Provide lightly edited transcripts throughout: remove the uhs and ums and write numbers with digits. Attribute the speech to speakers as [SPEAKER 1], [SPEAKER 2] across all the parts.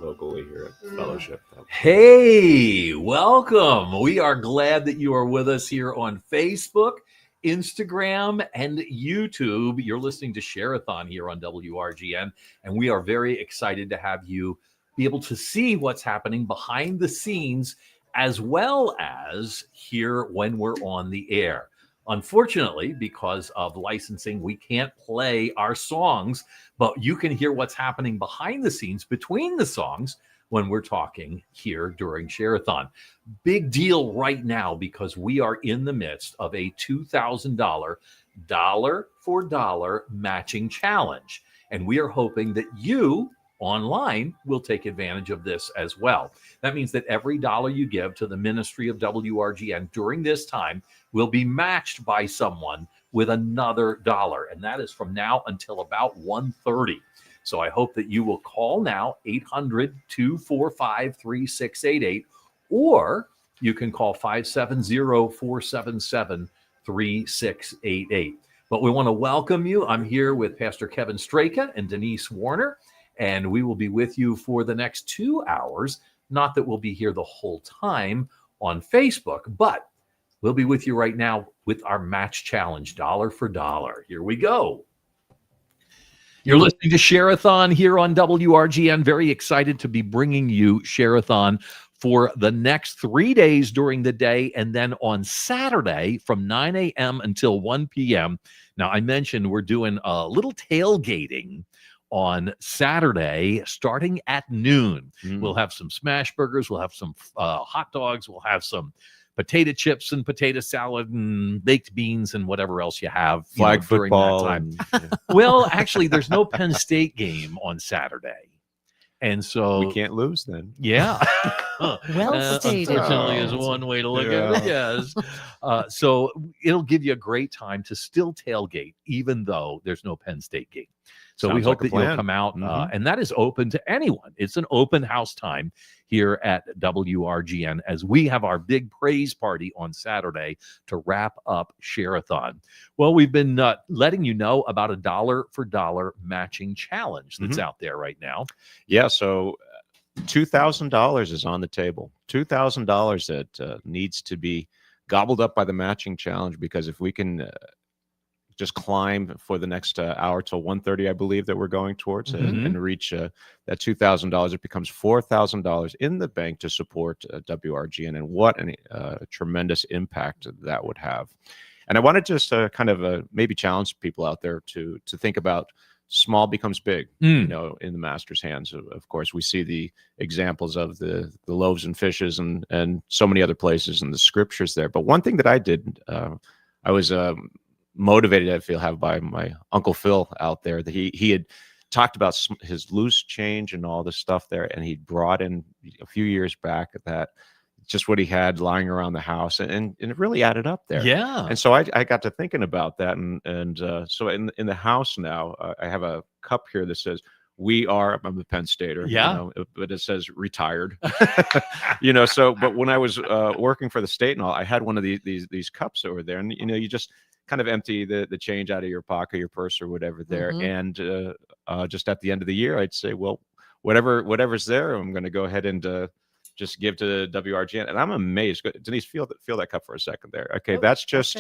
[SPEAKER 1] locally here at Fellowship.
[SPEAKER 2] Hey, welcome. We are glad that you are with us here on Facebook, Instagram, and YouTube. You're listening to Share-A-Thon here on WRGN, and we are very excited to have you be able to see what's happening behind the scenes as well as hear when we're on the air. Unfortunately, because of licensing, we can't play our songs, but you can hear what's happening behind the scenes between the songs when we're talking here during Share-A-Thon. Big deal right now because we are in the midst of a $2,000 dollar for dollar matching challenge. And we are hoping that you online will take advantage of this as well. That means that every dollar you give to the ministry of WRGN during this time will be matched by someone with another dollar. And that is from now until about 1:30. So I hope that you will call now, 800-245-3688, or you can call 570-477-3688. But we want to welcome you. I'm here with Pastor Kevin Straka and Denise Warner, and we will be with you for the next 2 hours. Not that we'll be here the whole time on Facebook, but we'll be with you right now with our match challenge, dollar for dollar. Here we go. You're listening to Share-A-Thon here on WRGN. Very excited to be bringing you Share-A-Thon for the next 3 days during the day, and then on Saturday from 9 a.m. until 1 p.m. Now, I mentioned we're doing a little tailgating on Saturday starting at noon. We'll have some smash burgers. We'll have some hot dogs. We'll have some potato chips and potato salad and baked beans and whatever else you have
[SPEAKER 1] Flag football
[SPEAKER 2] during that time. Well, actually, there's no Penn State game on Saturday. And so
[SPEAKER 1] we can't lose then.
[SPEAKER 2] Yeah.
[SPEAKER 3] Well stated.
[SPEAKER 2] Unfortunately, is one way to look at it. Yes. So it'll give you a great time to still tailgate, even though there's no Penn State game. So we hope that you'll come out, and that is open to anyone. It's an open house time here at WRGN as we have our big praise party on Saturday to wrap up Share-A-Thon. Well, we've been letting you know about a dollar for dollar matching challenge that's out there right now.
[SPEAKER 1] Yeah, so $2,000 is on the table. $2,000 that needs to be gobbled up by the matching challenge, because if we can just climb for the next hour till 1:30, I believe that we're going towards, and reach that $2,000, it becomes $4,000 in the bank to support WRGN, and what a tremendous impact that would have. And I want to just kind of maybe challenge people out there to think about small becomes big, you know, in the master's hands. Of course, we see the examples of the loaves and fishes and so many other places in the scriptures there. But one thing that I did, I was motivated, I feel, by my Uncle Phil out there, that he had talked about his loose change and all this stuff there, and he brought in a few years back that just what he had lying around the house, and it really added up there.
[SPEAKER 2] Yeah.
[SPEAKER 1] And so I got to thinking about that, and so in the house now, I have a cup here that says, I'm a Penn Stater,
[SPEAKER 2] yeah,
[SPEAKER 1] you know, but it says retired, you know. So, but when I was working for the state and all, I had one of these cups over there, and you know, you just kind of empty the change out of your pocket, your purse, or whatever there, and just at the end of the year, I'd say, well, whatever's there, I'm going to go ahead and just give to WRGN. And I'm amazed. Denise, feel that cup for a second there. Okay, that's just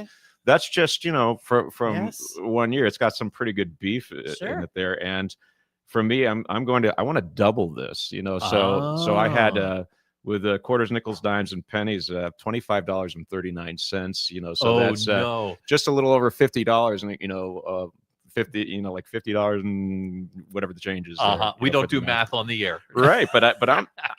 [SPEAKER 1] you know, from 1 year, it's got some pretty good beef in it there, and for me, I want to double this, you know. So I had with quarters, nickels, dimes, and pennies, $25.39, you know. So that's just a little over $50, and you know, like $50 and whatever the change is.
[SPEAKER 2] We don't do math on the air,
[SPEAKER 1] right? But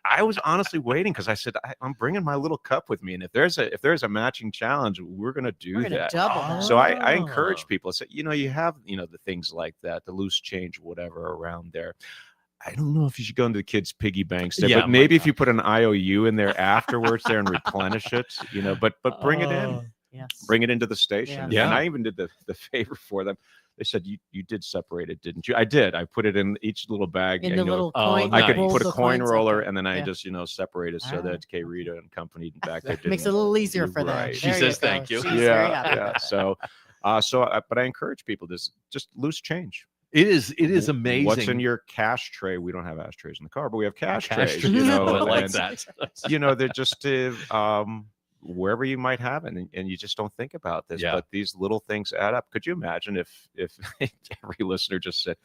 [SPEAKER 1] I was honestly waiting, because I said I'm bringing my little cup with me, and if there's a matching challenge, we're gonna do that.
[SPEAKER 3] Double that.
[SPEAKER 1] So I encourage people to say, you know, you have, you know, the things like that, the loose change, whatever around there. I don't know if you should go into the kids' piggy banks there, but maybe if you put an IOU in there afterwards there and replenish it, you know, but bring it in.
[SPEAKER 3] Yes.
[SPEAKER 1] Bring it into the station.
[SPEAKER 2] Yeah.
[SPEAKER 1] And I even did the favor for them. They said, you did separate it, didn't you? I did. I put it in each little bag.
[SPEAKER 3] In the little coin.
[SPEAKER 1] I could
[SPEAKER 3] rolls
[SPEAKER 1] put a
[SPEAKER 3] the
[SPEAKER 1] coin
[SPEAKER 3] coins
[SPEAKER 1] roller,
[SPEAKER 3] up.
[SPEAKER 1] and then I just, you know, separate it so that K. Rita and company back there
[SPEAKER 3] Makes it a little easier for them.
[SPEAKER 1] Right.
[SPEAKER 2] She says thank you.
[SPEAKER 3] She's very happy
[SPEAKER 1] yeah.
[SPEAKER 3] about that.
[SPEAKER 1] But I encourage people to just loose change.
[SPEAKER 2] It is amazing.
[SPEAKER 1] What's in your cash tray? We don't have ashtrays in the car, but we have cash trays.
[SPEAKER 2] tray.
[SPEAKER 1] You know,
[SPEAKER 2] I like
[SPEAKER 1] and,
[SPEAKER 2] that.
[SPEAKER 1] you know, they're just wherever you might have it, and you just don't think about this.
[SPEAKER 2] Yeah.
[SPEAKER 1] But these little things add up. Could you imagine if every listener just said,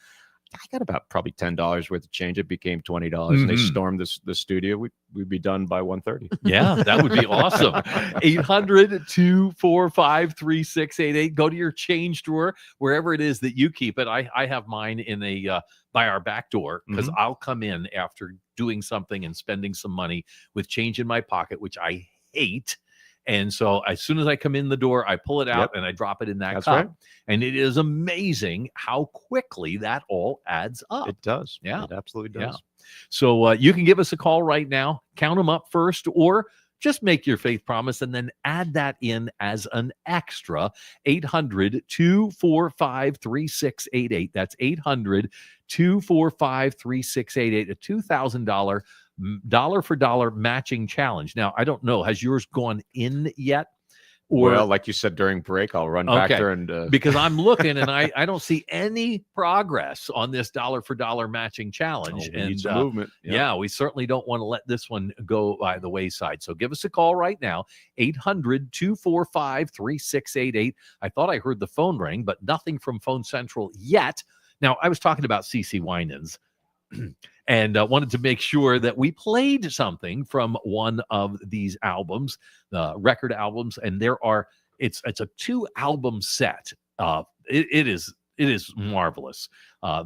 [SPEAKER 1] I got about probably $10 worth of change. It became $20, and they
[SPEAKER 2] Mhm.
[SPEAKER 1] stormed the studio. We'd be done by 1:30.
[SPEAKER 2] Yeah, that would be awesome. 800-245-3688. Go to your change drawer, wherever it is that you keep it. I have mine in a by our back door, because I'll come in after doing something and spending some money with change in my pocket, which I hate. And so as soon as I come in the door, I pull it out and I drop it in that
[SPEAKER 1] That's
[SPEAKER 2] cup.
[SPEAKER 1] right.
[SPEAKER 2] And it is amazing how quickly that all adds up.
[SPEAKER 1] It does.
[SPEAKER 2] Yeah.
[SPEAKER 1] It absolutely
[SPEAKER 2] Yeah.
[SPEAKER 1] does.
[SPEAKER 2] So you can give us a call right now, count them up first, or just make your faith promise and then add that in as an extra. 800-245-3688. That's 800-245-3688. A $2,000 dollar for dollar matching challenge. Now, I don't know, has yours gone in yet? Or,
[SPEAKER 1] Well, like you said during break, I'll run back there and
[SPEAKER 2] because I'm looking and I don't see any progress on this dollar for dollar matching challenge.
[SPEAKER 1] we need
[SPEAKER 2] And
[SPEAKER 1] some movement.
[SPEAKER 2] yeah, we certainly don't want to let this one go by the wayside. So give us a call right now, 800-245-3688. I thought I heard the phone ring, but nothing from Phone Central yet. Now, I was talking about CeCe Winans and wanted to make sure that we played something from one of these albums, the record albums. And it's a 2-album set. It is marvelous.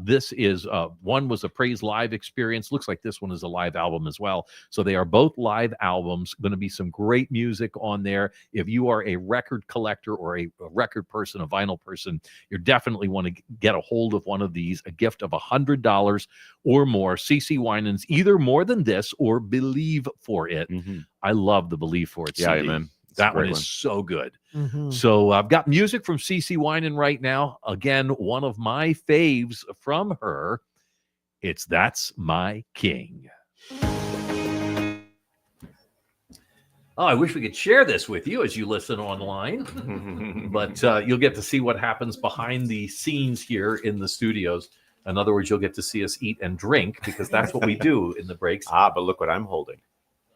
[SPEAKER 2] This is one was a Praise Live experience. Looks like this one is a live album as well. So they are both live albums. Going to be some great music on there. If you are a record collector or a record person, a vinyl person, you definitely want to get a hold of one of these. A gift of $100 or more. CeCe Winans, either More Than This or Believe For It. I love the Believe For It CD.
[SPEAKER 1] Yeah, man.
[SPEAKER 2] That one is so good.
[SPEAKER 3] Mhm.
[SPEAKER 2] So I've got music from CeCe Winan right now. Again, one of my faves from her. It's That's My King. Oh, I wish we could share this with you as you listen online, but you'll get to see what happens behind the scenes here in the studios. In other words, you'll get to see us eat and drink, because that's what we do in the breaks.
[SPEAKER 1] But look what I'm holding.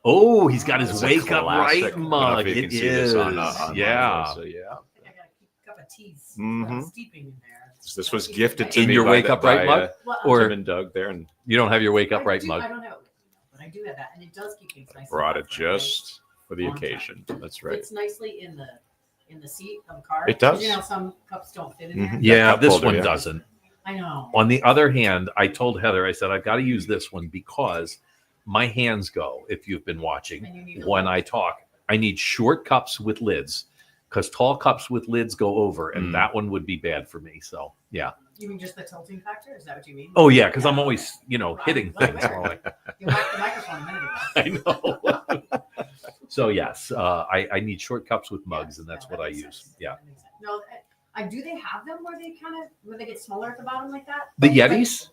[SPEAKER 2] Oh, he's got his
[SPEAKER 1] It's a
[SPEAKER 2] wake up
[SPEAKER 1] classic.
[SPEAKER 2] right
[SPEAKER 1] I don't know
[SPEAKER 2] mug.
[SPEAKER 1] if you
[SPEAKER 2] It
[SPEAKER 1] can see this
[SPEAKER 2] is.
[SPEAKER 1] on
[SPEAKER 2] Yeah.
[SPEAKER 1] so, yeah.
[SPEAKER 4] I think I got a cup of tea
[SPEAKER 1] Mhm.
[SPEAKER 4] steeping in there.
[SPEAKER 1] This was gifted to
[SPEAKER 2] In
[SPEAKER 1] me
[SPEAKER 2] your
[SPEAKER 1] by
[SPEAKER 2] wake
[SPEAKER 1] the-
[SPEAKER 2] up right
[SPEAKER 1] by,
[SPEAKER 2] mug?
[SPEAKER 4] Well,
[SPEAKER 2] Or
[SPEAKER 1] Tim and Doug there, and
[SPEAKER 2] you don't have your wake up
[SPEAKER 4] I
[SPEAKER 2] right
[SPEAKER 4] do-
[SPEAKER 2] mug?
[SPEAKER 4] I don't know, but I do have that, and it does keep things nice. and
[SPEAKER 1] brought
[SPEAKER 4] hot
[SPEAKER 1] it
[SPEAKER 4] for a
[SPEAKER 1] just for the
[SPEAKER 4] long time.
[SPEAKER 1] occasion. That's right.
[SPEAKER 4] Fits nicely in the seat of the car.
[SPEAKER 1] It does.
[SPEAKER 4] 'Cause, you know, some cups don't fit in there.
[SPEAKER 1] Mhm.
[SPEAKER 2] Yeah,
[SPEAKER 1] Cup
[SPEAKER 2] this
[SPEAKER 1] holder,
[SPEAKER 2] one
[SPEAKER 1] yeah.
[SPEAKER 2] doesn't.
[SPEAKER 4] I know.
[SPEAKER 2] On the other hand, I told Heather, I said, I've got to use this one because my hands go, if you've been watching,
[SPEAKER 4] And you need a
[SPEAKER 2] when
[SPEAKER 4] lid.
[SPEAKER 2] I talk. I need short cups with lids, because tall cups with lids go over, and that one would be bad for me. So, yeah.
[SPEAKER 4] You mean just the tilting factor? Is that what you mean?
[SPEAKER 2] Oh, yeah, because I'm always, hitting
[SPEAKER 4] Right,
[SPEAKER 2] things.
[SPEAKER 4] right.
[SPEAKER 2] while
[SPEAKER 4] You whacked the microphone a minute ago.
[SPEAKER 2] I know. So, yes, I need short cups with mugs, and that's
[SPEAKER 4] Yeah,
[SPEAKER 2] what
[SPEAKER 4] that
[SPEAKER 2] I
[SPEAKER 4] makes
[SPEAKER 2] use.
[SPEAKER 4] sense.
[SPEAKER 2] Yeah.
[SPEAKER 4] That makes sense. No, do they have them where they get smaller at the bottom like that?
[SPEAKER 2] The Yetis?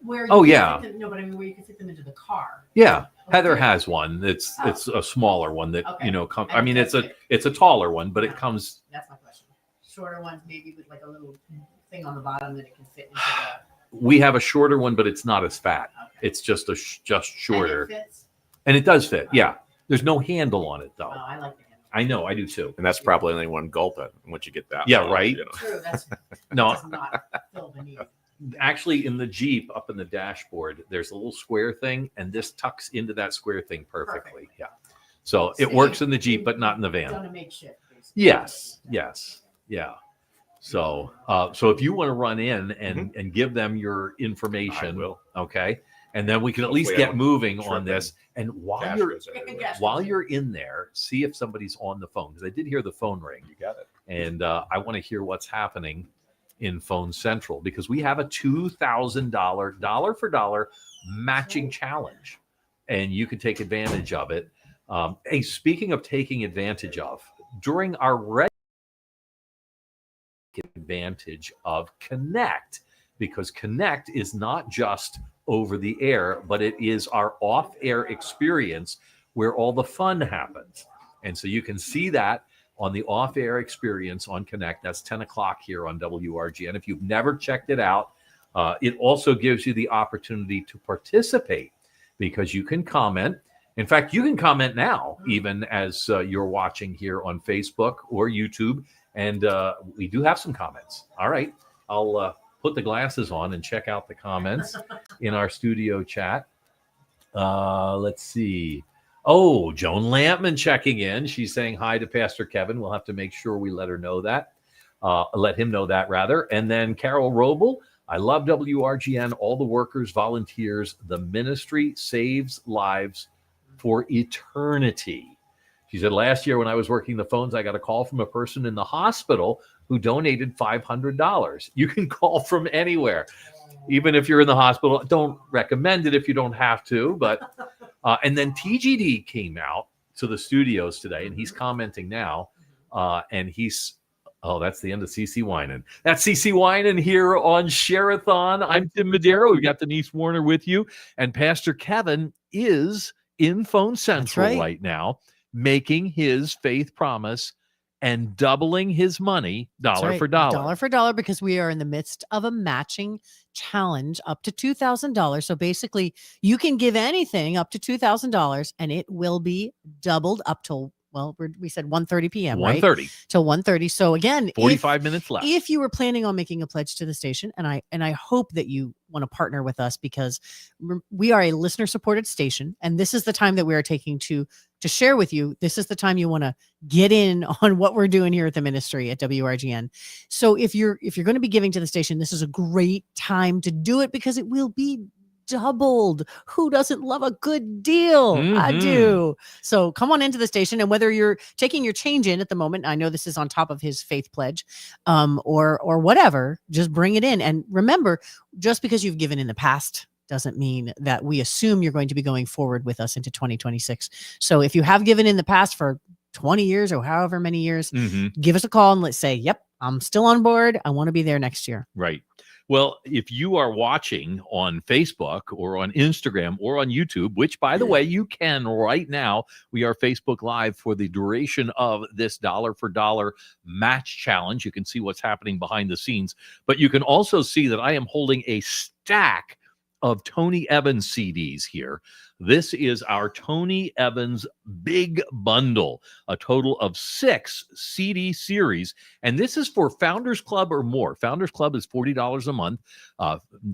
[SPEAKER 4] Where
[SPEAKER 2] Oh,
[SPEAKER 4] you can
[SPEAKER 2] yeah.
[SPEAKER 4] fit them- no, but I mean where you can fit them into the car.
[SPEAKER 2] Yeah. Heather
[SPEAKER 4] Okay.
[SPEAKER 2] has one. It's a smaller one that,
[SPEAKER 4] Okay.
[SPEAKER 2] I mean, it's a taller one, but it
[SPEAKER 4] Yeah.
[SPEAKER 2] comes.
[SPEAKER 4] That's my question. Shorter ones, maybe with like a little thing on the bottom that it can fit into the.
[SPEAKER 2] We have a shorter one, but it's not as fat.
[SPEAKER 4] Okay.
[SPEAKER 2] It's just just shorter,
[SPEAKER 4] And it fits.
[SPEAKER 2] and it does fit. Yeah, there's no handle on it
[SPEAKER 4] Oh,
[SPEAKER 2] though.
[SPEAKER 4] I like the handle.
[SPEAKER 2] I know, I do too.
[SPEAKER 1] And that's probably only one gulp at once you get that.
[SPEAKER 2] Yeah,
[SPEAKER 1] long,
[SPEAKER 2] right.
[SPEAKER 4] True. That
[SPEAKER 2] No,
[SPEAKER 4] does not fill the need.
[SPEAKER 2] actually, in the Jeep up in the dashboard, there's a little square thing, and this tucks into that square thing perfectly. Yeah, so it works in the Jeep, but not in the van.
[SPEAKER 4] Done a makeshift. Basically.
[SPEAKER 2] Yes, yes, yeah. So, so if you want to run in and give them your information,
[SPEAKER 1] I will.
[SPEAKER 2] okay, and then we can at least
[SPEAKER 1] Hopefully I
[SPEAKER 2] get
[SPEAKER 1] don't
[SPEAKER 2] moving
[SPEAKER 1] trip
[SPEAKER 2] on this. And
[SPEAKER 1] Cash goes everywhere.
[SPEAKER 4] Cash.
[SPEAKER 2] while you're in there, see if somebody's on the phone, because I did hear the phone ring,
[SPEAKER 1] You got it.
[SPEAKER 2] and I want to hear what's happening in Phone Central, because we have a $2,000 dollar for dollar matching challenge, and you can take advantage of it. Hey, speaking of taking advantage of, during our advantage of Connect, because Connect is not just over the air, but it is our off-air experience where all the fun happens. And so you can see that on the off-air experience on Connect. That's 10 o'clock here on WRGN. If you've never checked it out, It also gives you the opportunity to participate because you can comment. In fact, you can comment now, even as you're watching here on Facebook or YouTube. And we do have some comments. All right. I'll put the glasses on and check out the comments in our studio chat. Let's see. Oh, Joan Lampman checking in. She's saying hi to Pastor Kevin. We'll have to make sure we let her know that. Let him know that, rather. And then Carol Roble. I love WRGN, all the workers, volunteers. The ministry saves lives for eternity. She said, last year when I was working the phones, I got a call from a person in the hospital who donated $500. You can call from anywhere, even if you're in the hospital. Don't recommend it if you don't have to. But and then TGD came out to the studios today, and he's commenting now. And he's, oh, that's the end of CC Winan. That's CC Winan here on Share-A-Thon. I'm Tim Madeira. We've got Denise Warner with you. And Pastor Kevin is in Phone Central right now, making his faith promise and doubling his money dollar for dollar.
[SPEAKER 3] Dollar for dollar, because we are in the midst of a matching challenge up to $2,000. So basically, you can give anything up to $2,000 and it will be doubled up till, well, we said 1:30 p.m., right?
[SPEAKER 2] 1:30
[SPEAKER 3] till 1:30. So again,
[SPEAKER 2] 45 minutes left.
[SPEAKER 3] If you were planning on making a pledge to the station, and I hope that you want to partner with us, because we are a listener supported station, and this is the time that we are taking to share with you. This is the time you want to get in on what we're doing here at the ministry at WRGN. So if you're going to be giving to the station, this is a great time to do it, because it will be doubled. Who doesn't love a good deal? I do. So come on into the station, and whether you're taking your change in at the moment, I know this is on top of his faith pledge, or whatever, just bring it in. And remember, just because you've given in the past doesn't mean that we assume you're going to be going forward with us into 2026. So if you have given in the past for 20 years or however many years, give us a call and let's say, yep, I'm still on board. I want to be there next year.
[SPEAKER 2] Right. Well, if you are watching on Facebook or on Instagram or on YouTube, which, by the way, you can right now, we are Facebook Live for the duration of this dollar for dollar match challenge. You can see what's happening behind the scenes, but you can also see that I am holding a stack of Tony Evans CDs here. This is our Tony Evans big bundle, a total of 6 CD series. And this is for Founders Club or more. Founders Club is $40 a month.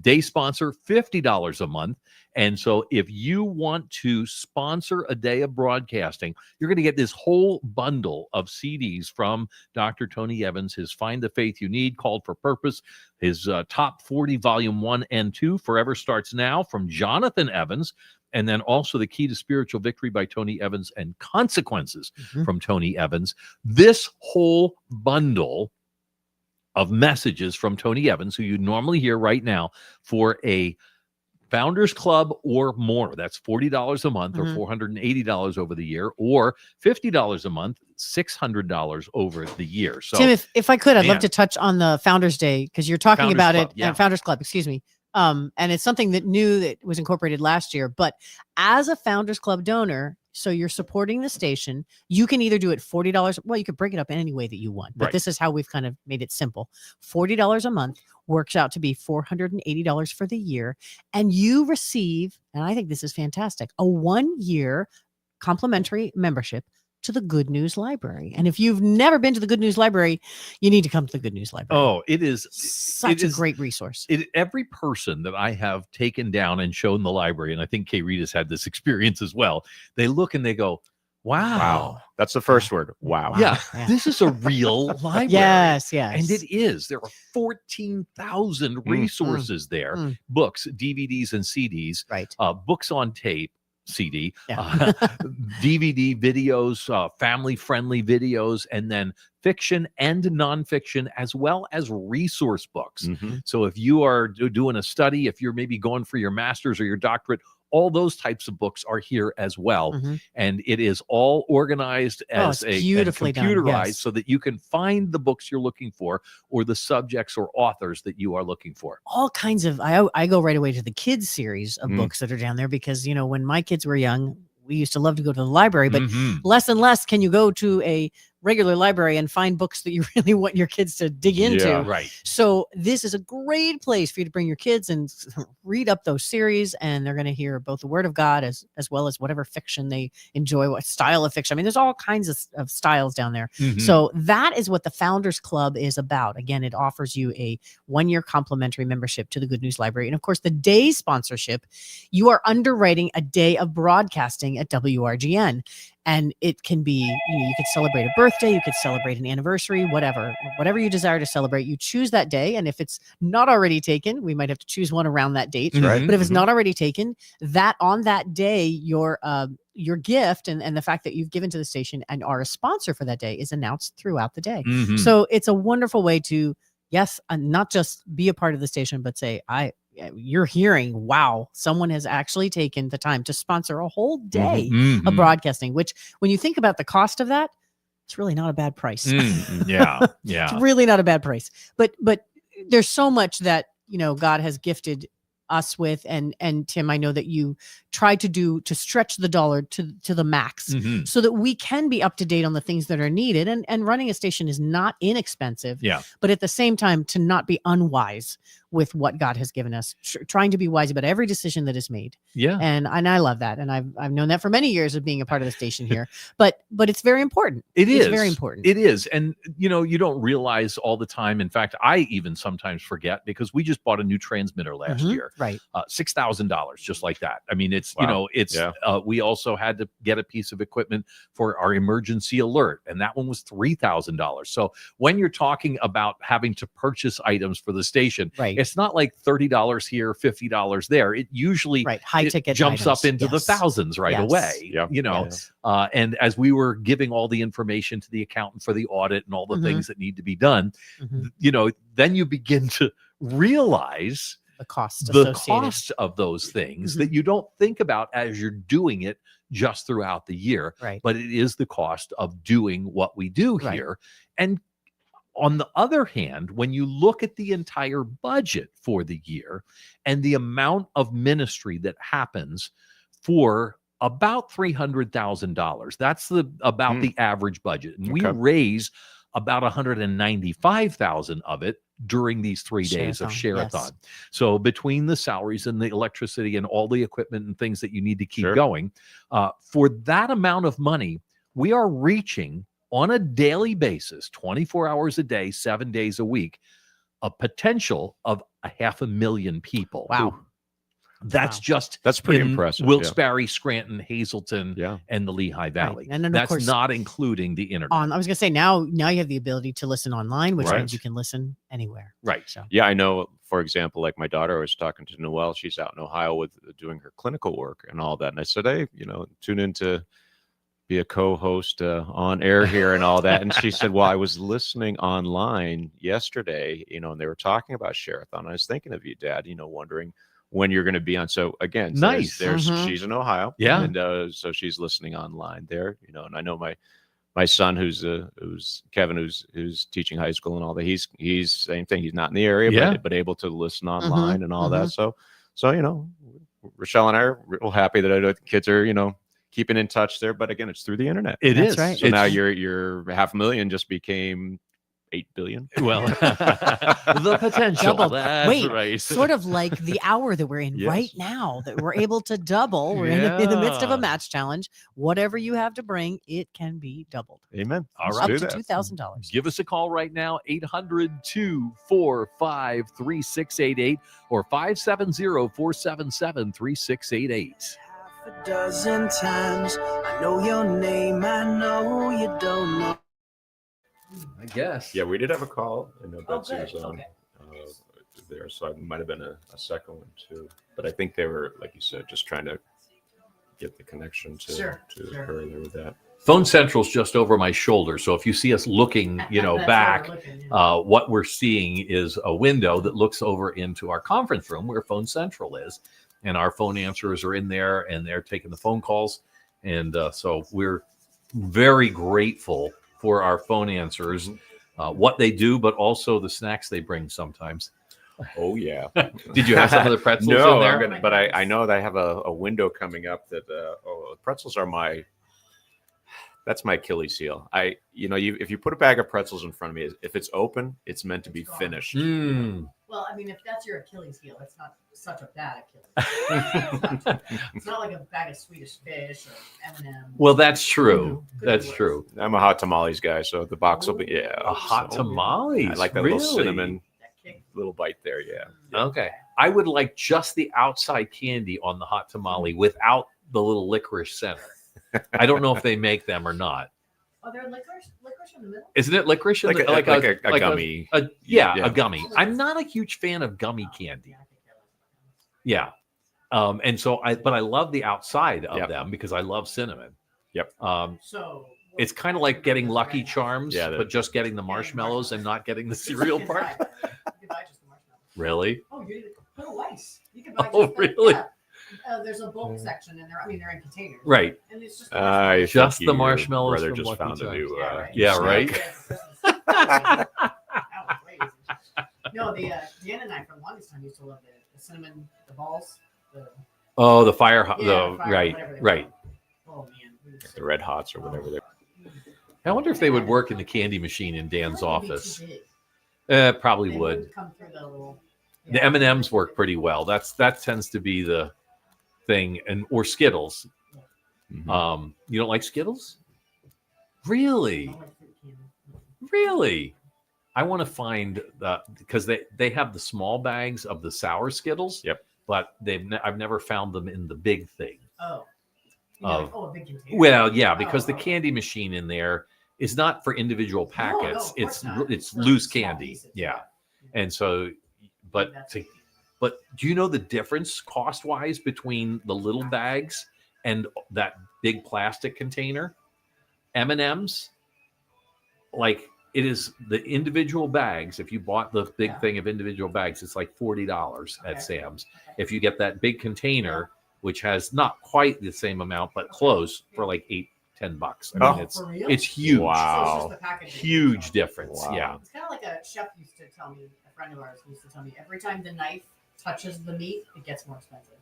[SPEAKER 2] Day sponsor, $50 a month. And so if you want to sponsor a day of broadcasting, you're going to get this whole bundle of CDs from Dr. Tony Evans, his Find the Faith You Need, Called for Purpose, his Top 40 Volume 1 and 2, Forever Starts Now, from Jonathan Evans, and then also The Key to Spiritual Victory by Tony Evans, and Consequences from Tony Evans. This whole bundle of messages from Tony Evans, who you normally hear right now, for a Founders Club or more, that's $40 a month, or $480 over the year, or $50 a month, $600 over the year. So,
[SPEAKER 3] Tim, if I could, I'd love to touch on the Founders Day, because you're talking
[SPEAKER 2] Founders
[SPEAKER 3] about
[SPEAKER 2] Club,
[SPEAKER 3] it, and Founders Club, excuse me. And it's something that was incorporated last year. But as a Founders Club donor, so you're supporting the station, you can either do it $40. Well, you could break it up in any way that you want, but this is how we've kind of made it simple. $40 a month works out to be $480 for the year. And you receive, and I think this is fantastic, a 1-year complimentary membership to the Good News Library. And if you've never been to the Good News Library, you need to come to the Good News Library.
[SPEAKER 2] Oh, it is
[SPEAKER 3] such a great resource.
[SPEAKER 2] Every person that I have taken down and shown the library, and I think Kay Rita's had this experience as well, they look and they go, wow.
[SPEAKER 1] That's the first word. Wow.
[SPEAKER 2] Yeah. This is a real library.
[SPEAKER 3] Yes.
[SPEAKER 2] And it is. There are 14,000 resources there, books, DVDs, and CDs, books on tape, CD, DVD videos, family-friendly videos, and then fiction and nonfiction, as well as resource books. So if you are doing a study, if you're maybe going for your master's or your doctorate, all those types of books are here as well. And it is all organized as
[SPEAKER 3] beautifully
[SPEAKER 2] computerized, so that you can find the books you're looking for, or the subjects or authors that you are looking for.
[SPEAKER 3] All kinds of, I go right away to the kids series of books that are down there, because, when my kids were young, we used to love to go to the library, but less and less can you go to a regular library and find books that you really want your kids to dig into.
[SPEAKER 1] Yeah.
[SPEAKER 2] Right.
[SPEAKER 3] So this is a great place for you to bring your kids and read up those series, and they're going to hear both the Word of God as well as whatever fiction they enjoy, what style of fiction. I mean, there's all kinds of styles down there.
[SPEAKER 2] Mhm.
[SPEAKER 3] So that is what the Founders Club is about. Again, it offers you a 1-year complimentary membership to the Good News Library. And of course, the day sponsorship, you are underwriting a day of broadcasting at WRGN. And it can be, you could celebrate a birthday, you could celebrate an anniversary, whatever you desire to celebrate. You choose that day. And if it's not already taken, we might have to choose one around that date.
[SPEAKER 1] Right.
[SPEAKER 3] But if it's not already taken, that on that day, your gift and the fact that you've given to the station and are a sponsor for that day is announced throughout the day.
[SPEAKER 2] Mhm.
[SPEAKER 3] So it's a wonderful way to, yes, not just be a part of the station, but say, you're hearing, wow, someone has actually taken the time to sponsor a whole day
[SPEAKER 2] Mhm.
[SPEAKER 3] of broadcasting, which when you think about the cost of that, it's really not a bad price.
[SPEAKER 2] Mm, yeah.
[SPEAKER 3] It's really not a bad price. But there's so much that, God has gifted us with. And Tim, I know that you try to stretch the dollar to the max
[SPEAKER 2] Mhm.
[SPEAKER 3] so that we can be up to date on the things that are needed. And running a station is not inexpensive.
[SPEAKER 2] Yeah.
[SPEAKER 3] But at the same time, to not be unwise with what God has given us, trying to be wise about every decision that is made.
[SPEAKER 2] Yeah.
[SPEAKER 3] And I love that. And I've known that for many years of being a part of the station here, but it's very important.
[SPEAKER 2] It's
[SPEAKER 3] very important.
[SPEAKER 2] It is. And, you don't realize all the time. In fact, I even sometimes forget because we just bought a new transmitter last
[SPEAKER 3] Mhm.
[SPEAKER 2] year.
[SPEAKER 3] Right.
[SPEAKER 2] $6,000, just like that. I mean, it's,
[SPEAKER 1] Wow.
[SPEAKER 2] we also had to get a piece of equipment for our emergency alert, and that one was $3,000. So when you're talking about having to purchase items for the station,
[SPEAKER 3] Right.
[SPEAKER 2] it's not like $30 here, $50 there. It usually
[SPEAKER 3] Right. High
[SPEAKER 2] it
[SPEAKER 3] ticket
[SPEAKER 2] jumps
[SPEAKER 3] items.
[SPEAKER 2] up into the
[SPEAKER 3] Yes.
[SPEAKER 2] thousands right
[SPEAKER 3] Yes.
[SPEAKER 2] away.
[SPEAKER 1] Yeah.
[SPEAKER 3] Yes.
[SPEAKER 2] And as we were giving all the information to the accountant for the audit and all the
[SPEAKER 3] Mhm.
[SPEAKER 2] things that need to be done,
[SPEAKER 3] Mhm.
[SPEAKER 2] then you begin to realize
[SPEAKER 3] The cost
[SPEAKER 2] the
[SPEAKER 3] associated.
[SPEAKER 2] cost of those things
[SPEAKER 3] Mhm.
[SPEAKER 2] that you don't think about as you're doing it just throughout the year.
[SPEAKER 3] Right.
[SPEAKER 2] But it is the cost of doing what we do
[SPEAKER 3] Right.
[SPEAKER 2] here. And on the other hand, when you look at the entire budget for the year and the amount of ministry that happens for about $300,000, that's about the average budget. And we
[SPEAKER 1] Okay.
[SPEAKER 2] raise about 195,000 of it during these 3 days of
[SPEAKER 3] Share-A-Thon,
[SPEAKER 2] Share-A-Thon.
[SPEAKER 3] yes.
[SPEAKER 2] So between the salaries and the electricity and all the equipment and things that you need to keep
[SPEAKER 1] Sure.
[SPEAKER 2] going, for that amount of money, we are reaching on a daily basis, 24 hours a day, 7 days a week, a potential of 500,000 people.
[SPEAKER 3] Wow.
[SPEAKER 2] That's
[SPEAKER 3] Wow.
[SPEAKER 2] just
[SPEAKER 1] That's pretty
[SPEAKER 2] in
[SPEAKER 1] impressive.
[SPEAKER 2] Wilkes-Barre, Scranton, Hazleton,
[SPEAKER 1] Yeah.
[SPEAKER 2] and the Lehigh Valley.
[SPEAKER 3] And then, of
[SPEAKER 2] That's
[SPEAKER 3] course,
[SPEAKER 2] not including the internet.
[SPEAKER 3] I was going to say now you have the ability to listen online, which
[SPEAKER 1] Right.
[SPEAKER 3] means you can listen anywhere.
[SPEAKER 2] Right.
[SPEAKER 3] So
[SPEAKER 1] Yeah, I know. For example, like my daughter, I was talking to Noelle. She's out in Ohio with doing her clinical work and all that. And I said, hey, tune in to be a co-host on air here and all that. And she said, well, I was listening online yesterday, and they were talking about Share-A-Thon. I was thinking of you, Dad, wondering when you're going to be on. So again,
[SPEAKER 2] Nice.
[SPEAKER 3] Mhm.
[SPEAKER 1] she's in Ohio.
[SPEAKER 2] Yeah.
[SPEAKER 1] And so she's listening online there, and I know my son, who's Kevin, who's teaching high school and all that. He's same thing. He's not in the area,
[SPEAKER 2] Yeah.
[SPEAKER 1] but able to listen online and all that. So Rochelle and I are real happy that the kids are keeping in touch there. But again, it's through the internet.
[SPEAKER 2] It
[SPEAKER 3] That's
[SPEAKER 2] is.
[SPEAKER 3] right.
[SPEAKER 1] So now
[SPEAKER 2] It's-
[SPEAKER 1] your 500,000 just became 8 billion.
[SPEAKER 2] well, the potential.
[SPEAKER 3] Doubled.
[SPEAKER 2] That's
[SPEAKER 3] Wait,
[SPEAKER 2] right.
[SPEAKER 3] sort of like the hour that we're in
[SPEAKER 1] Yes.
[SPEAKER 3] right now, that we're able to double. We're in the midst of
[SPEAKER 2] Yeah.
[SPEAKER 3] a match challenge. Whatever you have to bring, it can be doubled.
[SPEAKER 1] Amen.
[SPEAKER 2] All
[SPEAKER 1] Let's
[SPEAKER 2] right.
[SPEAKER 3] Up
[SPEAKER 1] do
[SPEAKER 3] to
[SPEAKER 1] that.
[SPEAKER 3] $2,000.
[SPEAKER 2] Give us a call right now, 800-245-3688 or 570-477-3688.
[SPEAKER 5] Half a dozen times. I know your name. I know you don't know.
[SPEAKER 2] I guess.
[SPEAKER 1] Yeah, we did have a call. I know Betsy
[SPEAKER 3] good.
[SPEAKER 1] was on
[SPEAKER 3] Okay.
[SPEAKER 1] there, so it might have been a second one too. But I think they were, like you said, just trying to get the connection to
[SPEAKER 4] Sure.
[SPEAKER 1] her there with that.
[SPEAKER 2] Phone Central's just over my shoulder. So if you see us looking,
[SPEAKER 4] That's where
[SPEAKER 2] back,
[SPEAKER 4] we're looking, yeah.
[SPEAKER 2] what we're seeing is a window that looks over into our conference room where Phone Central is. And our phone answerers are in there and they're taking the phone calls. And so we're very grateful for our phone answerers, what they do, but also the snacks they bring sometimes.
[SPEAKER 1] Oh yeah.
[SPEAKER 2] Did you have some of the pretzels
[SPEAKER 1] No,
[SPEAKER 2] in there?
[SPEAKER 1] I'm gonna, but I know that I have a window coming up that pretzels are my That's my Achilles heel. If you put a bag of pretzels in front of me, if it's open, it's meant to be finished.
[SPEAKER 4] Well, I mean, if that's your Achilles heel, it's not such a bad Achilles heel. It's not like a bag of Swedish fish or M&M.
[SPEAKER 2] Well, that's true.
[SPEAKER 4] Could be
[SPEAKER 2] That's
[SPEAKER 4] worse.
[SPEAKER 2] true.
[SPEAKER 1] I'm a hot tamales guy, so the box will be
[SPEAKER 2] A hot tamales.
[SPEAKER 1] I like that
[SPEAKER 2] really?
[SPEAKER 1] little cinnamon
[SPEAKER 4] That kick.
[SPEAKER 1] little bite there. Yeah.
[SPEAKER 2] Okay. I would like just the outside candy on the hot tamale without the little licorice center. I don't know if they make them or not.
[SPEAKER 4] Oh, they're licorice in the middle?
[SPEAKER 2] Isn't it licorice?
[SPEAKER 1] Like a gummy.
[SPEAKER 2] Yeah,
[SPEAKER 1] Yeah.
[SPEAKER 2] a gummy. I'm not a huge fan of gummy candy.
[SPEAKER 4] Yeah, I think they're like
[SPEAKER 2] Yeah. And so I love the outside of
[SPEAKER 1] Yep.
[SPEAKER 2] them because I love cinnamon.
[SPEAKER 1] Yep.
[SPEAKER 4] So
[SPEAKER 2] It's kind of like getting Lucky Charms,
[SPEAKER 1] Yeah,
[SPEAKER 2] but just getting the marshmallows and not getting the cereal part.
[SPEAKER 4] You can buy just the marshmallows.
[SPEAKER 2] Really?
[SPEAKER 4] Oh, you put a Weiss. You can buy
[SPEAKER 2] Oh,
[SPEAKER 4] just
[SPEAKER 2] really?
[SPEAKER 4] Yeah. There's a bulk section in there. I mean, they're in containers.
[SPEAKER 2] Right.
[SPEAKER 4] And it's just
[SPEAKER 1] I think
[SPEAKER 2] Just the
[SPEAKER 1] your
[SPEAKER 2] marshmallows
[SPEAKER 1] brother
[SPEAKER 2] from
[SPEAKER 1] just
[SPEAKER 2] Lucky
[SPEAKER 1] found a
[SPEAKER 2] Charms.
[SPEAKER 1] new.
[SPEAKER 2] Yeah,
[SPEAKER 1] snack.
[SPEAKER 2] right?
[SPEAKER 4] No, Dan and I for the longest time used to love the cinnamon, the balls.
[SPEAKER 2] Oh, the fire.
[SPEAKER 4] Yeah,
[SPEAKER 2] the
[SPEAKER 4] fire,
[SPEAKER 2] right,
[SPEAKER 4] whatever they
[SPEAKER 2] right.
[SPEAKER 4] were. Oh man, we used to-
[SPEAKER 1] The Red Hots or whatever they're.
[SPEAKER 2] I wonder if they would work in the candy machine in
[SPEAKER 4] I
[SPEAKER 2] Dan's
[SPEAKER 4] feel like it'd be
[SPEAKER 2] office.
[SPEAKER 4] too big.
[SPEAKER 2] Probably
[SPEAKER 4] They
[SPEAKER 2] would.
[SPEAKER 4] wouldn't come through the little.
[SPEAKER 2] The
[SPEAKER 4] yeah.
[SPEAKER 2] M&Ms work pretty well. That tends to be the thing, or Skittles.
[SPEAKER 1] Mhm.
[SPEAKER 2] You don't like Skittles? Really?
[SPEAKER 4] I don't like fruit candy.
[SPEAKER 2] Really? I want to find because they have the small bags of the sour Skittles.
[SPEAKER 1] Yep.
[SPEAKER 2] But I've never found them in the big thing.
[SPEAKER 4] Oh. You
[SPEAKER 2] Oh.
[SPEAKER 4] mean like, a big container.
[SPEAKER 2] Well, yeah, because the
[SPEAKER 4] Oh.
[SPEAKER 2] candy machine in there is not for individual
[SPEAKER 4] No,
[SPEAKER 2] packets.
[SPEAKER 4] of
[SPEAKER 2] it's
[SPEAKER 4] course not.
[SPEAKER 2] it's
[SPEAKER 4] For
[SPEAKER 2] loose
[SPEAKER 4] small
[SPEAKER 2] candy.
[SPEAKER 4] pieces,
[SPEAKER 2] Yeah. And so, but
[SPEAKER 4] That's-
[SPEAKER 2] do you know the difference cost wise between the little bags and that big plastic container? M&Ms, like it is the individual bags. If you bought the big
[SPEAKER 4] Yeah.
[SPEAKER 2] thing of individual bags, it's like $40
[SPEAKER 4] Okay.
[SPEAKER 2] at Sam's.
[SPEAKER 4] Okay.
[SPEAKER 2] If you get that big container, which has not quite the same amount but close, for like $8-10. I mean,
[SPEAKER 1] Oh,
[SPEAKER 2] it's
[SPEAKER 4] For real?
[SPEAKER 2] it's huge.
[SPEAKER 4] So
[SPEAKER 1] Wow.
[SPEAKER 4] it's just the packaging
[SPEAKER 2] Huge
[SPEAKER 4] itself.
[SPEAKER 2] difference.
[SPEAKER 1] Wow.
[SPEAKER 2] Yeah.
[SPEAKER 4] It's kind of like a chef used to tell me, a friend of ours used to tell me, every time the knife touches the meat, it gets more expensive.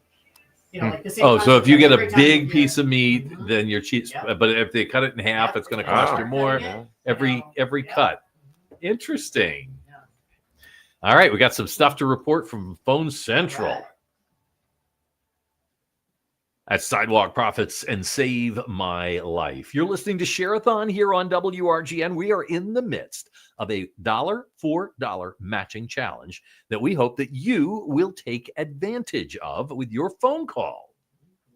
[SPEAKER 4] You know, like the same.
[SPEAKER 2] Oh, so if you get a
[SPEAKER 4] every time
[SPEAKER 2] big
[SPEAKER 4] you
[SPEAKER 2] piece of meat,
[SPEAKER 4] Mhm.
[SPEAKER 2] then you're cheap.
[SPEAKER 4] Yep.
[SPEAKER 2] But if they cut it in half,
[SPEAKER 4] Yep.
[SPEAKER 2] it's going to
[SPEAKER 4] Yeah.
[SPEAKER 2] cost you more
[SPEAKER 4] Yeah.
[SPEAKER 2] every
[SPEAKER 4] You know,
[SPEAKER 2] every
[SPEAKER 4] yeah.
[SPEAKER 2] cut. Interesting.
[SPEAKER 4] Yeah.
[SPEAKER 2] All right, we got some stuff to report from Phone Central.
[SPEAKER 4] Right.
[SPEAKER 2] At Sidewalk Profits and Save My Life. You're listening to Share-A-Thon here on WRGN. We are in the midst of a $1 for $1 matching challenge that we hope that you will take advantage of with your phone call.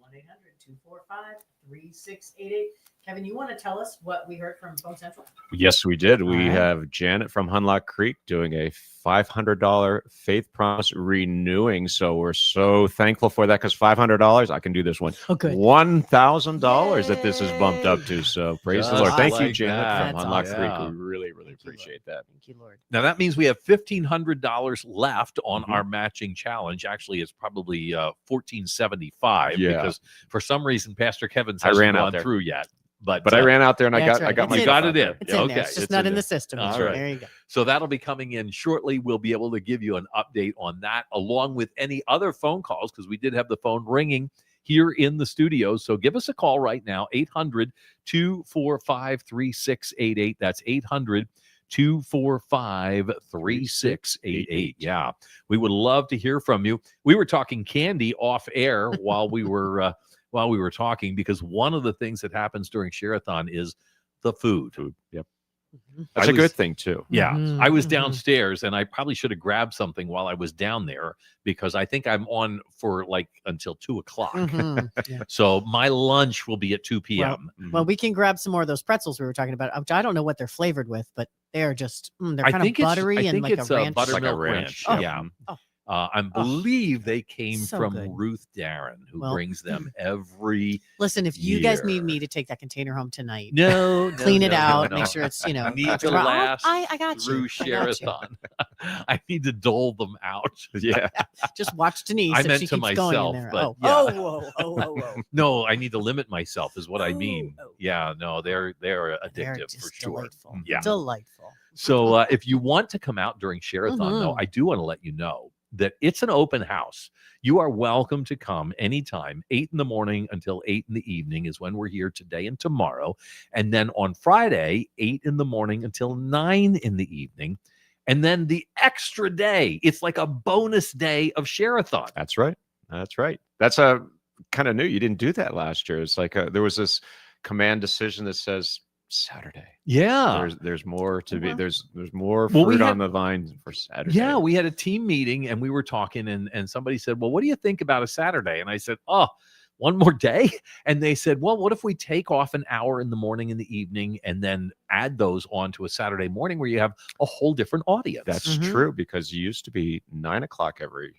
[SPEAKER 4] 1-800-245-3688. Kevin, you want to tell us what we heard from Phone Central?
[SPEAKER 1] Yes, we did. We
[SPEAKER 3] right.
[SPEAKER 1] have Janet from Hunlock Creek doing a $500 faith promise renewing. So we're so thankful for that because $500, I can do this one.
[SPEAKER 3] Oh, good.
[SPEAKER 1] $1,000 that this is bumped up to. So praise the
[SPEAKER 2] Just
[SPEAKER 1] Lord. Thank you,
[SPEAKER 2] like
[SPEAKER 1] Janet
[SPEAKER 2] that.
[SPEAKER 1] from
[SPEAKER 3] That's
[SPEAKER 1] Hunlock
[SPEAKER 2] awesome.
[SPEAKER 1] Creek.
[SPEAKER 2] Yeah.
[SPEAKER 1] We really, really
[SPEAKER 3] Thank you,
[SPEAKER 1] appreciate that.
[SPEAKER 3] Thank you, Lord.
[SPEAKER 2] Now that means we have $1,500 left on
[SPEAKER 1] Mhm.
[SPEAKER 2] our matching challenge. Actually, it's probably $1,475
[SPEAKER 1] Yeah.
[SPEAKER 2] because for some reason Pastor Kevin's
[SPEAKER 1] I
[SPEAKER 2] hasn't
[SPEAKER 1] ran out
[SPEAKER 2] gone
[SPEAKER 1] there.
[SPEAKER 2] through yet.
[SPEAKER 1] But I ran out there and I
[SPEAKER 3] That's
[SPEAKER 1] got
[SPEAKER 3] right.
[SPEAKER 1] my
[SPEAKER 3] It's
[SPEAKER 2] You
[SPEAKER 3] in
[SPEAKER 2] got
[SPEAKER 1] stuff
[SPEAKER 2] it
[SPEAKER 1] out
[SPEAKER 2] in.
[SPEAKER 3] It's
[SPEAKER 1] there.
[SPEAKER 3] in there.
[SPEAKER 2] Okay.
[SPEAKER 3] It's just
[SPEAKER 1] It's
[SPEAKER 3] not
[SPEAKER 1] in
[SPEAKER 3] in
[SPEAKER 1] there.
[SPEAKER 3] the system.
[SPEAKER 2] All
[SPEAKER 3] Sure.
[SPEAKER 2] right.
[SPEAKER 3] There you go.
[SPEAKER 2] So that'll be coming in shortly. We'll be able to give you an update on that along with any other phone calls because we did have the phone ringing here in the studio. So give us a call right now, 800-245-3688. That's 800-245-3688. Yeah, we would love to hear from you. We were talking candy off air while we were talking because one of the things that happens during Share-A-Thon is the food.
[SPEAKER 1] Yep.
[SPEAKER 3] Mhm.
[SPEAKER 1] That's
[SPEAKER 2] I
[SPEAKER 1] a good
[SPEAKER 2] was-
[SPEAKER 1] thing too.
[SPEAKER 2] Yeah,
[SPEAKER 3] Mhm,
[SPEAKER 2] I was
[SPEAKER 3] mhm.
[SPEAKER 2] downstairs and I probably should have grabbed something while I was down there because I think I'm on for like until 2:00.
[SPEAKER 3] Mhm. Yeah.
[SPEAKER 2] So my lunch will be at 2 p.m.
[SPEAKER 3] Well, we can grab some more of those pretzels we were talking about, which I don't know what they're flavored with, but they're just they're
[SPEAKER 2] I
[SPEAKER 3] kind
[SPEAKER 2] think
[SPEAKER 3] of
[SPEAKER 2] it's
[SPEAKER 3] buttery
[SPEAKER 2] I
[SPEAKER 3] and
[SPEAKER 2] think
[SPEAKER 3] like
[SPEAKER 2] it's
[SPEAKER 3] a ranch.
[SPEAKER 2] buttermilk
[SPEAKER 1] Like a
[SPEAKER 2] ranch.
[SPEAKER 1] ranch.
[SPEAKER 2] Yeah.
[SPEAKER 3] Oh.
[SPEAKER 2] I believe they came
[SPEAKER 3] So
[SPEAKER 2] from
[SPEAKER 3] good.
[SPEAKER 2] Ruth Darren, who
[SPEAKER 3] Well,
[SPEAKER 2] brings them every.
[SPEAKER 3] Listen, if you guys
[SPEAKER 2] year.
[SPEAKER 3] need me to take that container home tonight,
[SPEAKER 2] No,
[SPEAKER 3] clean it out, make sure it's
[SPEAKER 2] Need to
[SPEAKER 3] extra-
[SPEAKER 2] last
[SPEAKER 3] I got
[SPEAKER 2] through
[SPEAKER 3] you. I got you.
[SPEAKER 2] Share-A-Thon. I need to dole them out.
[SPEAKER 1] Yeah.
[SPEAKER 3] Just watch Denise.
[SPEAKER 2] I
[SPEAKER 3] if
[SPEAKER 2] meant
[SPEAKER 3] she
[SPEAKER 2] to
[SPEAKER 3] keeps going in
[SPEAKER 2] myself,
[SPEAKER 3] there.
[SPEAKER 2] but
[SPEAKER 3] oh,
[SPEAKER 2] yeah.
[SPEAKER 3] oh.
[SPEAKER 2] No, I need to limit myself, is what I
[SPEAKER 3] Oh,
[SPEAKER 2] mean.
[SPEAKER 3] oh.
[SPEAKER 2] Yeah, no, they're
[SPEAKER 3] They're
[SPEAKER 2] addictive for
[SPEAKER 3] just
[SPEAKER 2] sure.
[SPEAKER 3] delightful.
[SPEAKER 2] Yeah.
[SPEAKER 3] Delightful.
[SPEAKER 2] So if you want to come out during Share-A-Thon, though,
[SPEAKER 3] Mhm.
[SPEAKER 2] I do want to let you know that it's an open house. You are welcome to come anytime. 8 in the morning until 8 in the evening is when we're here today and tomorrow. And then on Friday, 8 in the morning until 9 in the evening. And then the extra day, it's like a bonus day of Share-A-Thon.
[SPEAKER 1] That's right. That's right. That's a kind of new. You didn't do that last year. It's like there was this command decision that says Saturday.
[SPEAKER 2] Yeah.
[SPEAKER 1] There's more to be.
[SPEAKER 4] Wow.
[SPEAKER 1] There's more
[SPEAKER 2] Well, we
[SPEAKER 1] fruit
[SPEAKER 2] had-
[SPEAKER 1] on the vine for Saturday.
[SPEAKER 2] Yeah, we had a team meeting and we were talking and somebody said, well, what do you think about a Saturday? And I said, oh, one more day? And they said, well, what if we take off an hour in the morning and the evening and then add those on to a Saturday morning where you have a whole different audience?
[SPEAKER 1] That's
[SPEAKER 3] Mhm.
[SPEAKER 1] true, because you used to be 9 o'clock every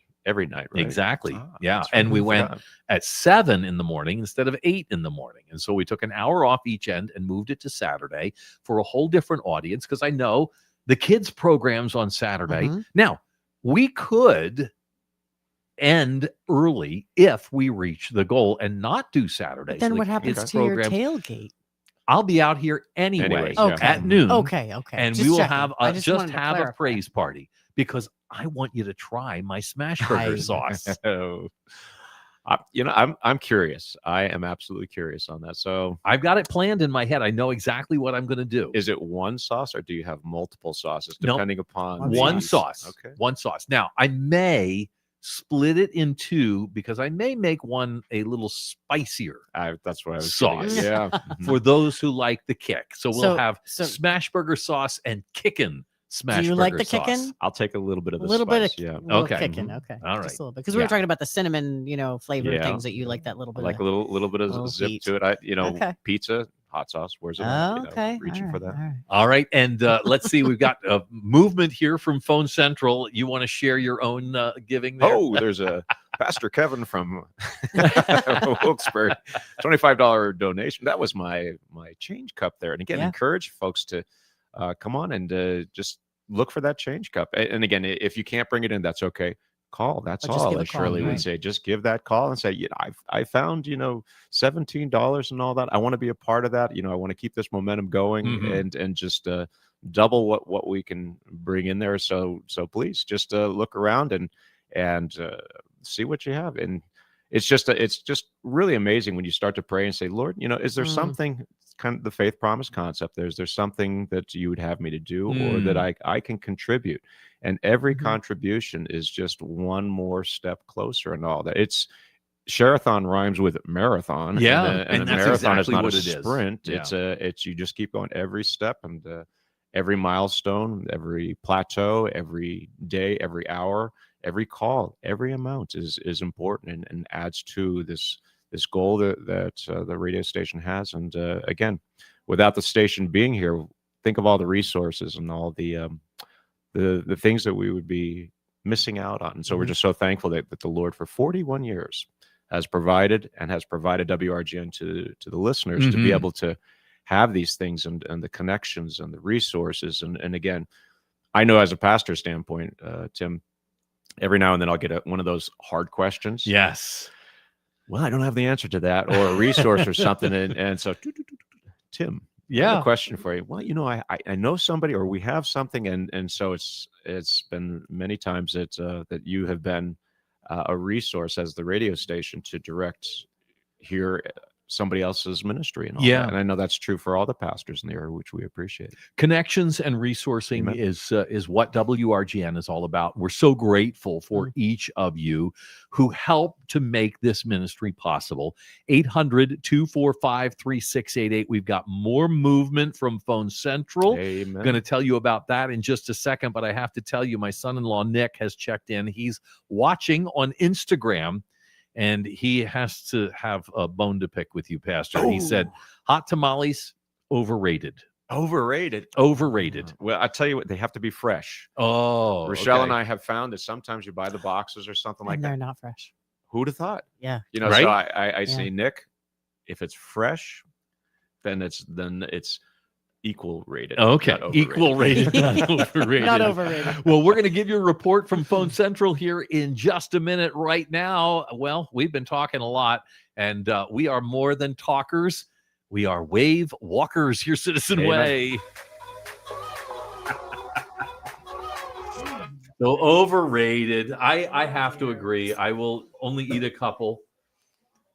[SPEAKER 1] night, right?
[SPEAKER 2] Exactly.
[SPEAKER 1] Ah,
[SPEAKER 2] Yeah.
[SPEAKER 1] that's right.
[SPEAKER 2] And we
[SPEAKER 1] I
[SPEAKER 2] went
[SPEAKER 1] forgot.
[SPEAKER 2] at 7 in the morning instead of 8 in the morning. And so we took an hour off each end and moved it to Saturday for a whole different audience, because I know the kids' programs on Saturday.
[SPEAKER 3] Mhm.
[SPEAKER 2] Now, we could end early if we reach the goal and not do Saturday.
[SPEAKER 3] But then
[SPEAKER 2] So the
[SPEAKER 3] what happens
[SPEAKER 2] kids'
[SPEAKER 3] to your
[SPEAKER 2] programs-
[SPEAKER 3] tailgate?
[SPEAKER 2] I'll be out here anyway
[SPEAKER 1] Anyways, yeah.
[SPEAKER 3] Okay.
[SPEAKER 2] at noon.
[SPEAKER 3] Okay.
[SPEAKER 2] And
[SPEAKER 3] Just
[SPEAKER 2] we will
[SPEAKER 3] checking.
[SPEAKER 2] have
[SPEAKER 3] I
[SPEAKER 2] a,
[SPEAKER 3] just
[SPEAKER 2] just
[SPEAKER 3] wanted to
[SPEAKER 2] have a
[SPEAKER 3] clarify.
[SPEAKER 2] praise party, because I want you to try my smash burger
[SPEAKER 3] I-
[SPEAKER 2] sauce.
[SPEAKER 1] Oh. I'm curious. I am absolutely curious on that. So,
[SPEAKER 2] I've got it planned in my head. I know exactly what I'm going to do.
[SPEAKER 1] is it one sauce, or do you have multiple sauces
[SPEAKER 2] No,
[SPEAKER 1] depending upon
[SPEAKER 2] One
[SPEAKER 1] the-
[SPEAKER 2] sauce.
[SPEAKER 1] Okay.
[SPEAKER 2] One sauce. Now, I may split it in two, because I may make one a little spicier
[SPEAKER 1] That's what I was
[SPEAKER 2] Sauce.
[SPEAKER 1] getting at. Yeah.
[SPEAKER 2] for those who like the kick. So we'll
[SPEAKER 3] So-
[SPEAKER 2] have
[SPEAKER 3] so-
[SPEAKER 2] smash burger sauce and kickin' smash
[SPEAKER 3] Do you
[SPEAKER 2] burger
[SPEAKER 3] like the
[SPEAKER 2] sauce.
[SPEAKER 3] kickin'?
[SPEAKER 1] I'll take a little bit of
[SPEAKER 3] A
[SPEAKER 1] the
[SPEAKER 3] little
[SPEAKER 1] spice.
[SPEAKER 3] bit of
[SPEAKER 1] Yeah.
[SPEAKER 2] Okay.
[SPEAKER 3] kicking.
[SPEAKER 2] Mhm.
[SPEAKER 3] Okay.
[SPEAKER 2] All
[SPEAKER 3] Just
[SPEAKER 2] right.
[SPEAKER 3] a little bit, because we
[SPEAKER 2] Yeah.
[SPEAKER 3] were talking about the cinnamon, flavored
[SPEAKER 1] Yeah.
[SPEAKER 3] things that you like that little
[SPEAKER 1] I
[SPEAKER 3] bit.
[SPEAKER 1] like
[SPEAKER 3] of,
[SPEAKER 1] a little bit of
[SPEAKER 3] little
[SPEAKER 1] zip
[SPEAKER 3] heat.
[SPEAKER 1] to it.
[SPEAKER 3] Okay.
[SPEAKER 1] Pizza, hot sauce. Where's it?
[SPEAKER 3] Oh, okay.
[SPEAKER 1] Reaching
[SPEAKER 3] all
[SPEAKER 1] for
[SPEAKER 3] right,
[SPEAKER 1] that.
[SPEAKER 3] all right.
[SPEAKER 2] All right. And let's see. We've got a movement here from Phone Central. You want to share your own giving there?
[SPEAKER 1] Oh, there's a Pastor Kevin from Wilkes-Barre, $25 donation. That was my change cup there. And again,
[SPEAKER 3] Yeah.
[SPEAKER 1] encourage folks to come on and just look for that change cup. And again, if you can't bring it in, that's okay. Call. That's
[SPEAKER 3] Or just
[SPEAKER 1] all.
[SPEAKER 3] give a
[SPEAKER 1] As
[SPEAKER 3] call,
[SPEAKER 1] Shirley would
[SPEAKER 3] right.
[SPEAKER 1] say, just give that call and say, I found $17 and all that. I want to be a part of that. I want to keep this momentum going
[SPEAKER 2] Mhm.
[SPEAKER 1] and just double what we can bring in there. So please just look around and see what you have. And it's just really amazing when you start to pray and say, Lord, is there
[SPEAKER 3] Mm.
[SPEAKER 1] something, kind of the faith promise concept, there's something that you would have me to do or that I can contribute, and every
[SPEAKER 3] Mhm.
[SPEAKER 1] contribution is just one more step closer and all that. It's Share-A-Thon rhymes with marathon.
[SPEAKER 2] Yeah,
[SPEAKER 1] and a
[SPEAKER 2] and that's
[SPEAKER 1] marathon
[SPEAKER 2] exactly
[SPEAKER 1] is not
[SPEAKER 2] what
[SPEAKER 1] a
[SPEAKER 2] it is.
[SPEAKER 1] sprint.
[SPEAKER 2] Yeah.
[SPEAKER 1] It's you just keep going every step and every milestone, every plateau, every day, every hour, every call, every amount is important and adds to this goal that the radio station has. And again, without the station being here, think of all the resources and all the things that we would be missing out on. And so we're just so thankful that the Lord for 41 years has provided WRGN to the listeners to be
[SPEAKER 2] Mhm.
[SPEAKER 1] able to have these things and the connections and the resources. And again, I know as a pastor standpoint, Tim, every now and then I'll get one of those hard questions.
[SPEAKER 2] Yes.
[SPEAKER 1] Well, I don't have the answer to that, or a resource or something. And so, Tim, I have
[SPEAKER 2] Yeah.
[SPEAKER 1] a question for you. Well, I know somebody, or we have something, and so it's been many times that you have been a resource as the radio station to direct here somebody else's ministry and all
[SPEAKER 2] Yeah.
[SPEAKER 1] that. And I know that's true for all the pastors in the area, which we appreciate.
[SPEAKER 2] Connections and resourcing
[SPEAKER 1] Amen.
[SPEAKER 2] is what WRGN is all about. We're so grateful for each of you who help to make this ministry possible. 800-245-3688. We've got more movement from Phone Central.
[SPEAKER 1] Amen.
[SPEAKER 2] Going to tell you about that in just a second, but I have to tell you, my son-in-law Nick has checked in. He's watching on Instagram, and he has to have a bone to pick with you, Pastor. He said, hot tamales, overrated.
[SPEAKER 1] Overrated.
[SPEAKER 2] Overrated.
[SPEAKER 1] Well, I tell you what, they have to be fresh.
[SPEAKER 2] Oh,
[SPEAKER 1] Rochelle
[SPEAKER 2] okay.
[SPEAKER 1] and I have found that sometimes you buy the boxes or something like
[SPEAKER 3] And they're
[SPEAKER 1] that.
[SPEAKER 3] not fresh.
[SPEAKER 1] Who'd have thought?
[SPEAKER 3] Yeah.
[SPEAKER 2] Right?
[SPEAKER 1] So I
[SPEAKER 3] Yeah.
[SPEAKER 1] say, Nick, if it's fresh, then it's equal rated.
[SPEAKER 2] Okay,
[SPEAKER 1] not overrated.
[SPEAKER 2] equal rated, not overrated.
[SPEAKER 3] Not overrated.
[SPEAKER 2] Well, we're going to give you a report from Phone Central here in just a minute. Right now, well, we've been talking a lot, and we are more than talkers. We are wave walkers. Your Citizen
[SPEAKER 1] Amen.
[SPEAKER 2] Way. So overrated. I have to agree. I will only eat a couple.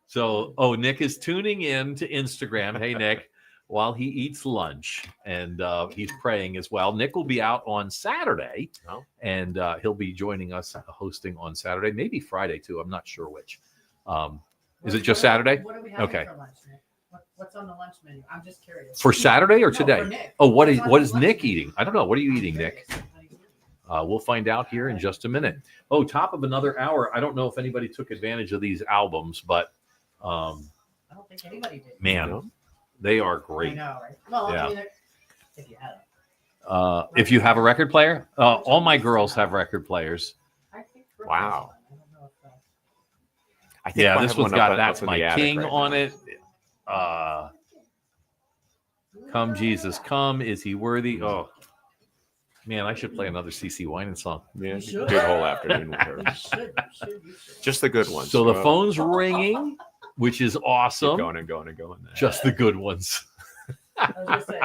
[SPEAKER 2] So, Nick is tuning in to Instagram. Hey, Nick, while he eats lunch, and he's praying as well. Nick will be out on Saturday, and he'll be joining us hosting on Saturday, maybe Friday too. I'm not sure which. Is it just Saturday?
[SPEAKER 4] What are we having
[SPEAKER 2] Okay.
[SPEAKER 4] for lunch, Nick? What's on the lunch menu? I'm just curious.
[SPEAKER 2] For Saturday or
[SPEAKER 4] No,
[SPEAKER 2] today?
[SPEAKER 4] for Nick.
[SPEAKER 2] Oh, what
[SPEAKER 4] What's
[SPEAKER 2] is
[SPEAKER 4] on
[SPEAKER 2] what
[SPEAKER 4] the
[SPEAKER 2] is
[SPEAKER 4] lunch
[SPEAKER 2] Nick
[SPEAKER 4] menu?
[SPEAKER 2] eating? I don't know. What are you eating, Nick?
[SPEAKER 4] Curious.
[SPEAKER 2] We'll find out here in just a minute. Oh, top of another hour. I don't know if anybody took advantage of these albums, but
[SPEAKER 4] I don't think anybody did.
[SPEAKER 2] man, they are
[SPEAKER 4] I
[SPEAKER 2] great.
[SPEAKER 4] know, right? Well,
[SPEAKER 2] Yeah.
[SPEAKER 4] I mean, if you had them.
[SPEAKER 2] If you have a record player, all my girls have record players.
[SPEAKER 4] I think
[SPEAKER 1] Wow.
[SPEAKER 4] I don't know if
[SPEAKER 1] I think
[SPEAKER 2] Yeah,
[SPEAKER 1] I
[SPEAKER 2] this
[SPEAKER 1] have
[SPEAKER 2] one's
[SPEAKER 1] one up
[SPEAKER 2] got
[SPEAKER 1] in
[SPEAKER 2] That's
[SPEAKER 1] the
[SPEAKER 2] My
[SPEAKER 1] attic
[SPEAKER 2] King
[SPEAKER 1] right
[SPEAKER 2] on
[SPEAKER 1] now.
[SPEAKER 2] it. Come Jesus, come. Is he worthy? Oh, man, I should play another CC Winan song.
[SPEAKER 1] Yeah,
[SPEAKER 4] You should.
[SPEAKER 1] good whole afternoon with her.
[SPEAKER 4] you should.
[SPEAKER 1] Just the good ones.
[SPEAKER 2] So the
[SPEAKER 1] Well,
[SPEAKER 2] phone's ringing, which is
[SPEAKER 1] keep
[SPEAKER 2] awesome.
[SPEAKER 1] going and going and going.
[SPEAKER 2] Just the good ones.
[SPEAKER 4] I was going to say,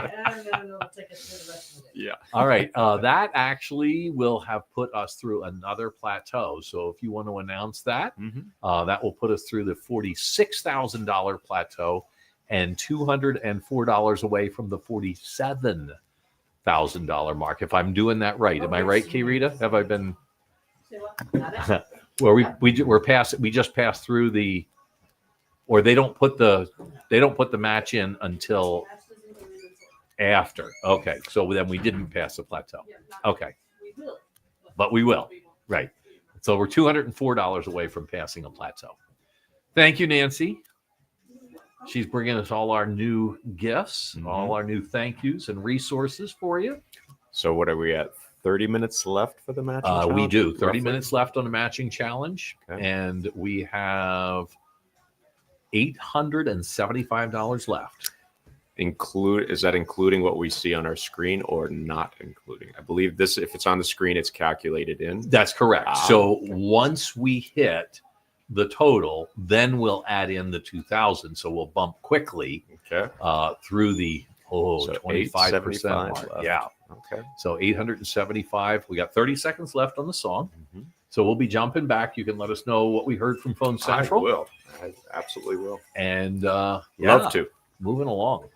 [SPEAKER 4] no, it'll take us through the rest of the day.
[SPEAKER 1] Yeah.
[SPEAKER 2] All right. That actually will have put us through another plateau. So if you want to announce that,
[SPEAKER 1] Mm-hmm.
[SPEAKER 2] that will put us through the $46,000 plateau and $204 away from the $47,000 mark. If I'm doing that right. Am I right, K. Rita? Have I been?
[SPEAKER 4] Say what? Got it?
[SPEAKER 2] Well, we're past. We just passed through the, or they don't put the match in until after. Okay, so then we didn't pass the plateau. Okay, but we will. Right. So we're $204 away from passing a plateau. Thank you, Nancy. She's bringing us all our new gifts, all our new thank yous and resources for you.
[SPEAKER 1] So what are we at? 30 minutes left for the match?
[SPEAKER 2] We do. 30 minutes left on the matching challenge,
[SPEAKER 1] Okay.
[SPEAKER 2] and we have $875 left.
[SPEAKER 1] Is that including what we see on our screen or not including? I believe this, if it's on the screen, it's calculated in.
[SPEAKER 2] That's correct.
[SPEAKER 1] Ah,
[SPEAKER 2] So
[SPEAKER 1] okay.
[SPEAKER 2] once we hit the total, then we'll add in the 2,000. So we'll bump quickly
[SPEAKER 1] Okay.
[SPEAKER 2] through the
[SPEAKER 1] So
[SPEAKER 2] 25% mark.
[SPEAKER 1] left.
[SPEAKER 2] Yeah.
[SPEAKER 1] Okay.
[SPEAKER 2] So 875. We got 30 seconds left on the song.
[SPEAKER 1] Mhm.
[SPEAKER 2] So we'll be jumping back. You can let us know what we heard from Phone Central.
[SPEAKER 1] I will. I absolutely will.
[SPEAKER 2] And
[SPEAKER 1] Love to.
[SPEAKER 2] moving along.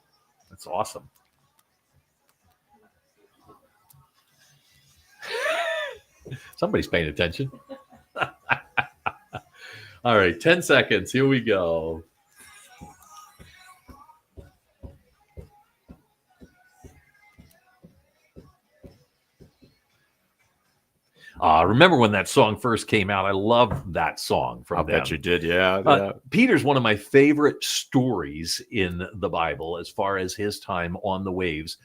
[SPEAKER 2] That's awesome. Somebody's paying attention. All right, 10 seconds. Here we go. Remember when that song first came out? I loved that song from
[SPEAKER 1] I'll
[SPEAKER 2] them.
[SPEAKER 1] bet you did. Yeah.
[SPEAKER 2] Peter's one of my favorite stories in the Bible as far as his time on the waves,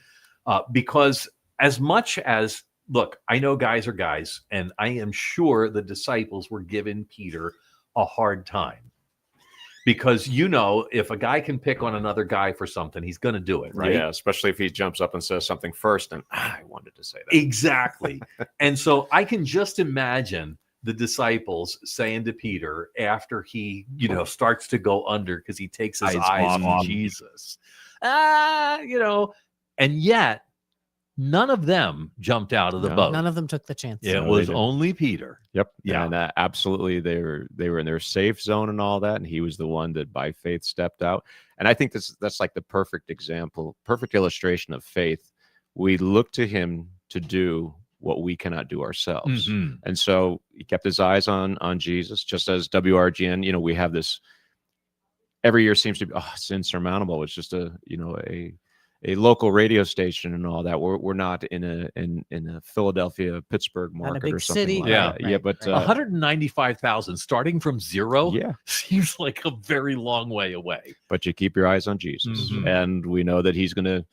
[SPEAKER 2] because as much as, look, I know guys are guys, and I am sure the disciples were giving Peter a hard time. Because, if a guy can pick on another guy for something, he's going to do it, right?
[SPEAKER 1] Yeah, especially if he jumps up and says something first, and I wanted to say that.
[SPEAKER 2] Exactly. And so I can just imagine the disciples saying to Peter after he, starts to go under because he takes his eyes off Jesus. And yet none of them jumped out of the
[SPEAKER 1] No.
[SPEAKER 2] boat.
[SPEAKER 3] None of them took the chance.
[SPEAKER 2] It
[SPEAKER 1] No,
[SPEAKER 2] was
[SPEAKER 1] they didn't.
[SPEAKER 2] only Peter.
[SPEAKER 1] Yep.
[SPEAKER 2] Yeah.
[SPEAKER 1] And absolutely, they were in their safe zone and all that, and he was the one that by faith stepped out. And I think that's like the perfect example, perfect illustration of faith. We look to him to do what we cannot do ourselves.
[SPEAKER 2] Mhm.
[SPEAKER 1] And so he kept his eyes on Jesus, just as WRGN. We have this every year seems to be it's insurmountable. It's just a local radio station and all that. We're not in a Philadelphia, Pittsburgh
[SPEAKER 3] Not a
[SPEAKER 1] market
[SPEAKER 3] big
[SPEAKER 1] or something
[SPEAKER 3] city.
[SPEAKER 1] like
[SPEAKER 2] Yeah.
[SPEAKER 1] that. Yeah, but
[SPEAKER 2] 195,000 starting from zero
[SPEAKER 1] yeah,
[SPEAKER 2] seems like a very long way away.
[SPEAKER 1] but you keep your eyes on Jesus,
[SPEAKER 2] Mhm.
[SPEAKER 1] and we know that He's going to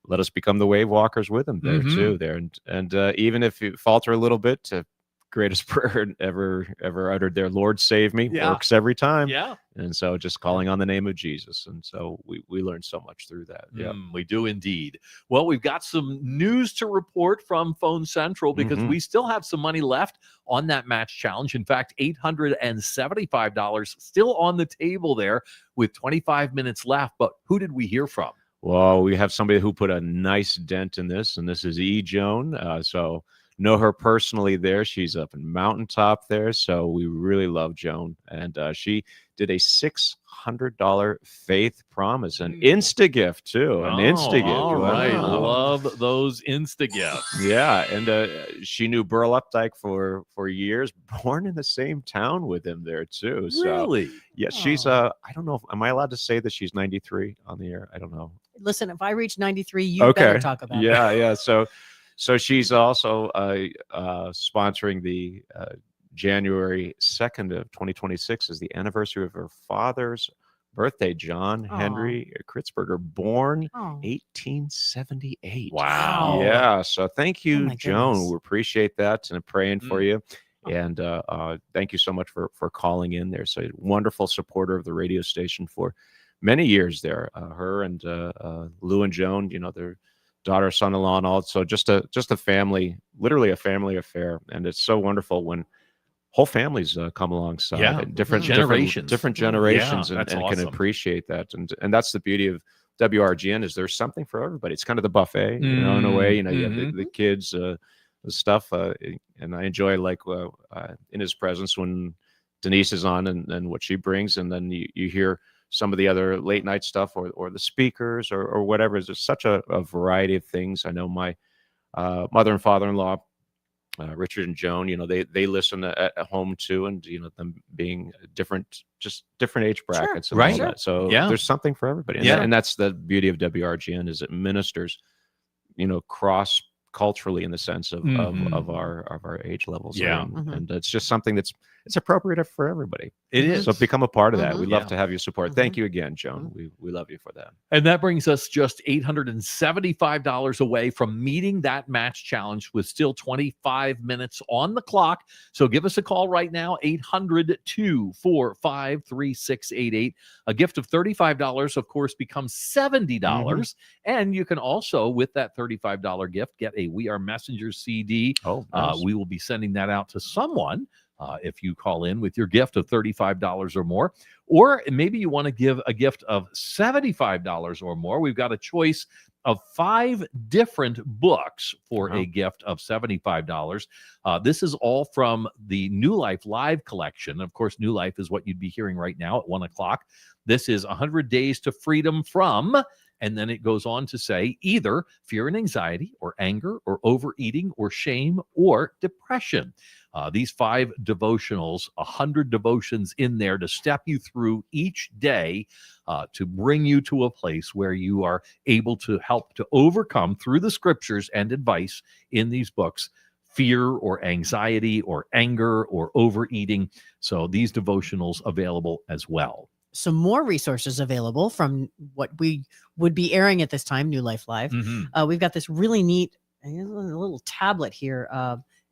[SPEAKER 1] let us become the wave walkers with Him there
[SPEAKER 2] Mhm.
[SPEAKER 1] too. There and even if you falter a little bit, to greatest prayer ever uttered there, Lord save me,
[SPEAKER 2] Yeah.
[SPEAKER 1] works every time.
[SPEAKER 2] Yeah.
[SPEAKER 1] And so just calling on the name of Jesus. And so we learned so much through that. Yeah.
[SPEAKER 2] We do indeed. Well, we've got some news to report from Phone Central because
[SPEAKER 1] Mhm.
[SPEAKER 2] we still have some money left on that match challenge. In fact, $875 still on the table there with 25 minutes left. But who did we hear from?
[SPEAKER 1] Well, we have somebody who put a nice dent in this, and this is E. Joan. So know her personally there. She's up in Mountaintop there. So we really love Joan. And she did a $600 faith promise, an Insta gift too. An Insta gift.
[SPEAKER 2] All right.
[SPEAKER 1] Wow.
[SPEAKER 2] Love those Insta gifts.
[SPEAKER 1] Yeah, and she knew Burl Updike for years, born in the same town with him there too. So
[SPEAKER 2] Really?
[SPEAKER 1] yeah, she's I don't know, am I allowed to say that she's 93 on the air? I don't know.
[SPEAKER 3] Listen, if I reach 93, you better talk about it.
[SPEAKER 1] Yeah. So she's also sponsoring the January 2nd of 2026 is the anniversary of her father's birthday, John Henry Kritzberger, born 1878.
[SPEAKER 2] Wow.
[SPEAKER 1] Yeah. So thank you,
[SPEAKER 3] my
[SPEAKER 1] Joan.
[SPEAKER 3] goodness.
[SPEAKER 1] We appreciate that and praying for you. And thank you so much for calling in there. So wonderful supporter of the radio station for many years there. Her and Lou and Joan, their daughter, son-in-law, and also just a family, literally a family affair. And it's so wonderful when whole families come alongside, and different
[SPEAKER 2] generations,
[SPEAKER 1] different generations,
[SPEAKER 2] Yeah,
[SPEAKER 1] and
[SPEAKER 2] that's
[SPEAKER 1] can
[SPEAKER 2] awesome.
[SPEAKER 1] appreciate that. And that's the beauty of WRGN is there's something for everybody. It's kind of the buffet, in a way. You have the kids, the stuff, and I enjoy in his presence when Denise is on and what she brings, and then you hear some of the other late night stuff or the speakers or whatever. There's such a variety of things. I know my mother and father-in-law, Richard and Joan, they listen at home too, and them being different age brackets, and all
[SPEAKER 2] Right.
[SPEAKER 1] that. So
[SPEAKER 2] Yeah.
[SPEAKER 1] there's something for everybody, and that's the beauty of WRGN is it ministers, cross culturally in the sense of our age levels.
[SPEAKER 2] Yeah.
[SPEAKER 1] and it's just something it's appropriate for everybody.
[SPEAKER 2] It is.
[SPEAKER 1] So become a part of that. We'd love
[SPEAKER 2] Yeah.
[SPEAKER 1] to have your support. Thank you again, Joan. We love you for that.
[SPEAKER 2] And that brings us just $875 away from meeting that match challenge with still 25 minutes on the clock. So give us a call right now, 800-245-3688. A gift of $35, of course, becomes $70. And you can also, with that $35 gift, get a We Are Messenger CD.
[SPEAKER 1] Oh, nice.
[SPEAKER 2] We will be sending that out to someone if you call in with your gift of $35 or more. Or maybe you want to give a gift of $75 or more. We've got a choice of 5 different books for a gift of $75. This is all from the New Life Live collection. Of course, New Life is what you'd be hearing right now at 1 o'clock. This is 100 Days to Freedom from, and then it goes on to say either fear and anxiety or anger or overeating or shame or depression. These 5 devotionals, 100 devotions in there to step you through each day to bring you to a place where you are able to help to overcome through the scriptures and advice in these books, fear or anxiety or anger or overeating. So these devotionals available as well.
[SPEAKER 3] Some more resources available from what we would be airing at this time, New Life Live. We've got this really neat little tablet here.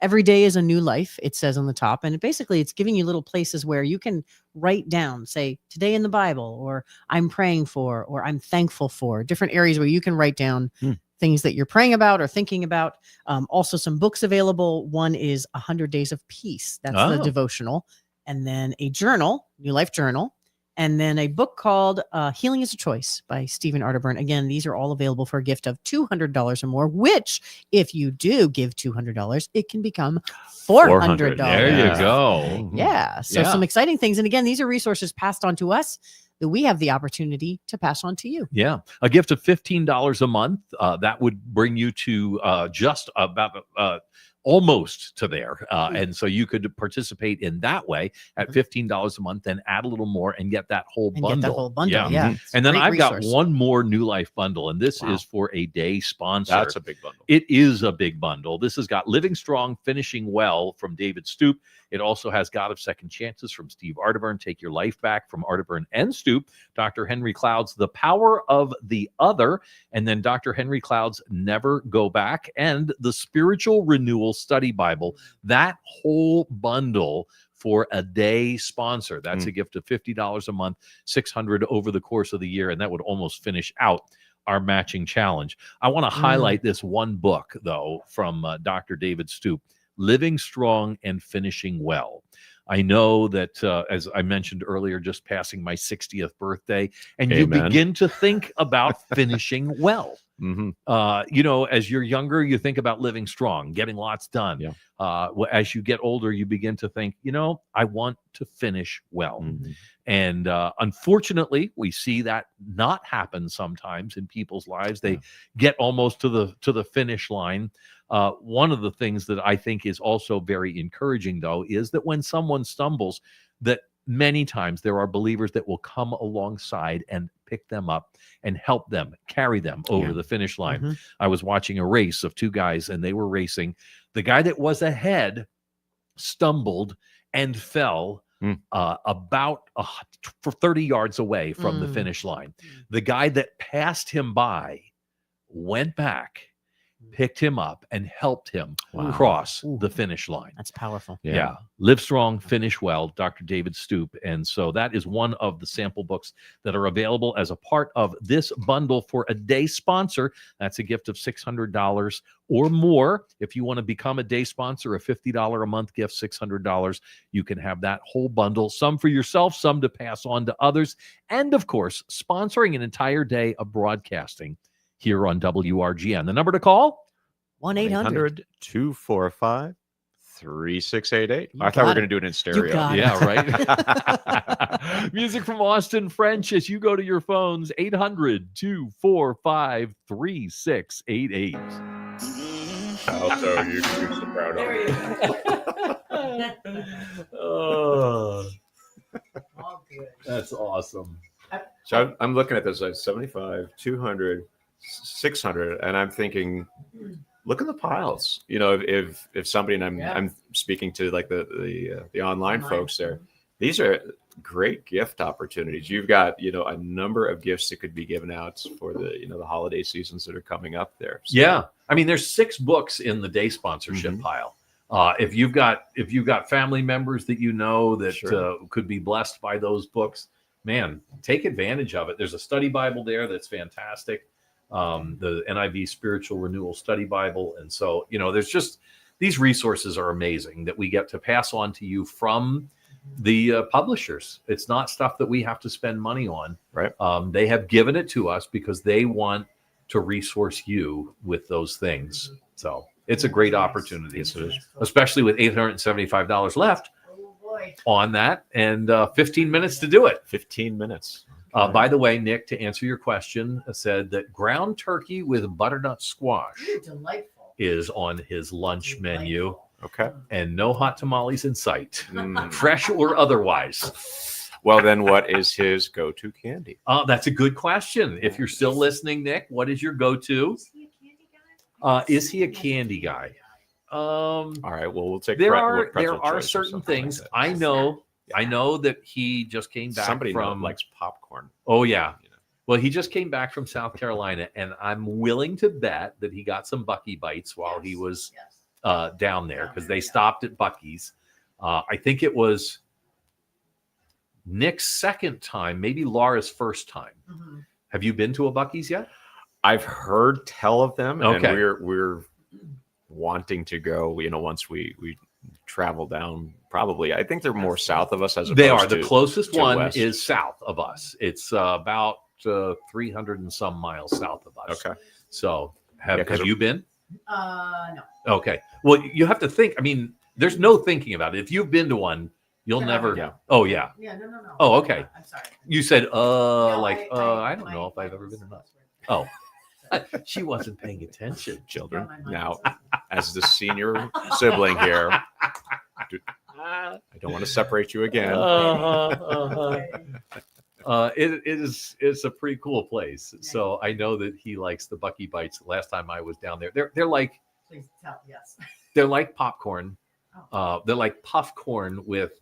[SPEAKER 3] Every day is a new life, it says on the top. And it's giving you little places where you can write down, say, today in the Bible, or I'm praying for, or I'm thankful for, different areas where you can write down things that you're praying about or thinking about. Also some books available. One is 100 Days of Peace. That's the devotional. And then a journal, New Life Journal. And then a book called Healing is a Choice by Stephen Arterburn. Again, these are all available for a gift of $200 or more, which if you do give $200, it can become $400.
[SPEAKER 2] There you go.
[SPEAKER 3] Yeah. So some exciting things. And again, these are resources passed on to us that we have the opportunity to pass on to you.
[SPEAKER 2] Yeah. A gift of $15 a month. That would bring you to just about almost to there. And so you could participate in that way at $15 a month, then add a little more and get that whole bundle.
[SPEAKER 3] Get the whole bundle. Yeah.
[SPEAKER 2] And then I've got
[SPEAKER 3] resource.
[SPEAKER 2] one more New Life bundle, and this is for a day sponsor.
[SPEAKER 1] That's a big bundle.
[SPEAKER 2] It is a big bundle. This has got Living Strong, Finishing Well from David Stoop. It also has God of Second Chances from Steve Arterburn, Take Your Life Back from Arterburn and Stoop, Dr. Henry Cloud's The Power of the Other, and then Dr. Henry Cloud's Never Go Back, and the Spiritual Renewal Study Bible. That whole bundle for a day sponsor. That's a gift of $50 a month, $600 over the course of the year, and that would almost finish out our matching challenge. I want to highlight this one book, though, from Dr. David Stoop, Living Strong and Finishing Well. I know that, as I mentioned earlier, just passing my 60th birthday, and you
[SPEAKER 1] Amen.
[SPEAKER 2] begin to think about finishing well.
[SPEAKER 1] Mm-hmm.
[SPEAKER 2] As you're younger, you think about living strong, getting lots done.
[SPEAKER 1] Yeah.
[SPEAKER 2] As you get older, you begin to think, I want to finish well.
[SPEAKER 1] Mm-hmm.
[SPEAKER 2] And unfortunately, we see that not happen sometimes in people's lives. They get almost to the finish line. One of the things that I think is also very encouraging, though, is that when someone stumbles, that many times there are believers that will come alongside and pick them up and help them, carry them over the finish line.
[SPEAKER 3] Mm-hmm.
[SPEAKER 2] I was watching a race of two guys, and they were racing. The guy that was ahead stumbled and fell about for 30 yards away from the finish line. The guy that passed him by went back, picked him up, and helped him cross the finish line.
[SPEAKER 3] That's powerful.
[SPEAKER 2] Yeah. Live strong, finish well, Dr. David Stoop. And so that is one of the sample books that are available as a part of this bundle for a day sponsor. That's a gift of $600 or more. If you want to become a day sponsor, a $50 a month gift, $600, you can have that whole bundle, some for yourself, some to pass on to others. And of course, sponsoring an entire day of broadcasting here on WRGN. The number to call?
[SPEAKER 1] 1-800-245-3688. I thought we were going to do it in stereo.
[SPEAKER 3] got it.
[SPEAKER 2] Yeah, right. Music from Austin French as you go to your phones, 800-245-3688.
[SPEAKER 1] Also, you can use the proud
[SPEAKER 4] There you go.
[SPEAKER 2] Oh,
[SPEAKER 4] All good.
[SPEAKER 2] that's awesome.
[SPEAKER 1] So I'm looking at this like 75, 200, 600, and I'm thinking, look at the piles. If somebody, and I'm speaking to like the online folks there, these are great gift opportunities. You've got a number of gifts that could be given out for the the holiday seasons that are coming up there. So,
[SPEAKER 2] Yeah, I mean, there's 6 books in the day sponsorship pile. If you've got family members that that could be blessed by those books, man, take advantage of it. There's a study Bible there that's fantastic. The NIV Spiritual Renewal Study Bible. And so, there's just, these resources are amazing that we get to pass on to you from the publishers. It's not stuff that we have to spend money on.
[SPEAKER 1] Right.
[SPEAKER 2] They have given it to us because they want to resource you with those things. So it's a great opportunity, especially with $875 left
[SPEAKER 4] Oh boy.
[SPEAKER 2] on that and 15 minutes to do it.
[SPEAKER 1] 15 minutes.
[SPEAKER 2] By the way, Nick, to answer your question, said that ground turkey with butternut squash
[SPEAKER 4] Ooh, delightful.
[SPEAKER 2] is on his lunch menu,
[SPEAKER 1] Okay.
[SPEAKER 2] and no hot tamales in sight,
[SPEAKER 1] Mm.
[SPEAKER 2] fresh or otherwise.
[SPEAKER 1] Well, then what is his go-to candy?
[SPEAKER 2] That's a good question. If you're still listening, Nick, what is your go-to?
[SPEAKER 4] Is he a candy guy?
[SPEAKER 2] Is he a candy guy?
[SPEAKER 1] All right. Well, we'll take
[SPEAKER 2] There
[SPEAKER 1] pretzel
[SPEAKER 2] are
[SPEAKER 1] choice or
[SPEAKER 2] certain
[SPEAKER 1] something like
[SPEAKER 2] things.
[SPEAKER 1] that.
[SPEAKER 2] I know that he just came back
[SPEAKER 1] Somebody
[SPEAKER 2] from.
[SPEAKER 1] likes popcorn.
[SPEAKER 2] Oh yeah. Well, he just came back from South Carolina, and I'm willing to bet that he got some Bucky bites while he was
[SPEAKER 4] Yes.
[SPEAKER 2] down there because they stopped at Bucky's. I think it was Nick's second time, maybe Laura's first time.
[SPEAKER 4] Mhm.
[SPEAKER 2] Have you been to a Bucky's yet?
[SPEAKER 1] I've heard tell of them,
[SPEAKER 2] Okay.
[SPEAKER 1] and we're wanting to go. Once we travel down, probably. I think they're more south of us as opposed
[SPEAKER 2] They are. The
[SPEAKER 1] to
[SPEAKER 2] closest
[SPEAKER 1] to
[SPEAKER 2] one
[SPEAKER 1] west.
[SPEAKER 2] is south of us. It's about 300 and some miles south of us.
[SPEAKER 1] Okay.
[SPEAKER 2] So
[SPEAKER 1] Yeah,
[SPEAKER 2] have
[SPEAKER 1] 'cause
[SPEAKER 2] you been?
[SPEAKER 4] No.
[SPEAKER 2] Okay. Well, you have to think. I mean, there's no thinking about it. If you've been to one, you'll
[SPEAKER 4] Yeah,
[SPEAKER 2] never.
[SPEAKER 1] yeah.
[SPEAKER 2] Oh yeah.
[SPEAKER 4] Yeah, no.
[SPEAKER 2] Oh, okay.
[SPEAKER 4] I'm sorry.
[SPEAKER 2] You said
[SPEAKER 4] No,
[SPEAKER 2] I don't
[SPEAKER 4] my-
[SPEAKER 2] know if
[SPEAKER 4] my
[SPEAKER 2] I've ever been or not.
[SPEAKER 4] husband's-
[SPEAKER 2] Oh. She wasn't paying attention.
[SPEAKER 1] children.
[SPEAKER 4] Yeah, my
[SPEAKER 1] Now,
[SPEAKER 4] husband's-
[SPEAKER 1] as the senior sibling here, I don't want to separate you again.
[SPEAKER 2] It's a pretty cool place. So I know that he likes the Bucky bites. Last time I was down there, they're like
[SPEAKER 4] Please tell. Yes.
[SPEAKER 2] they're like popcorn.
[SPEAKER 4] Oh.
[SPEAKER 2] They're like puff corn with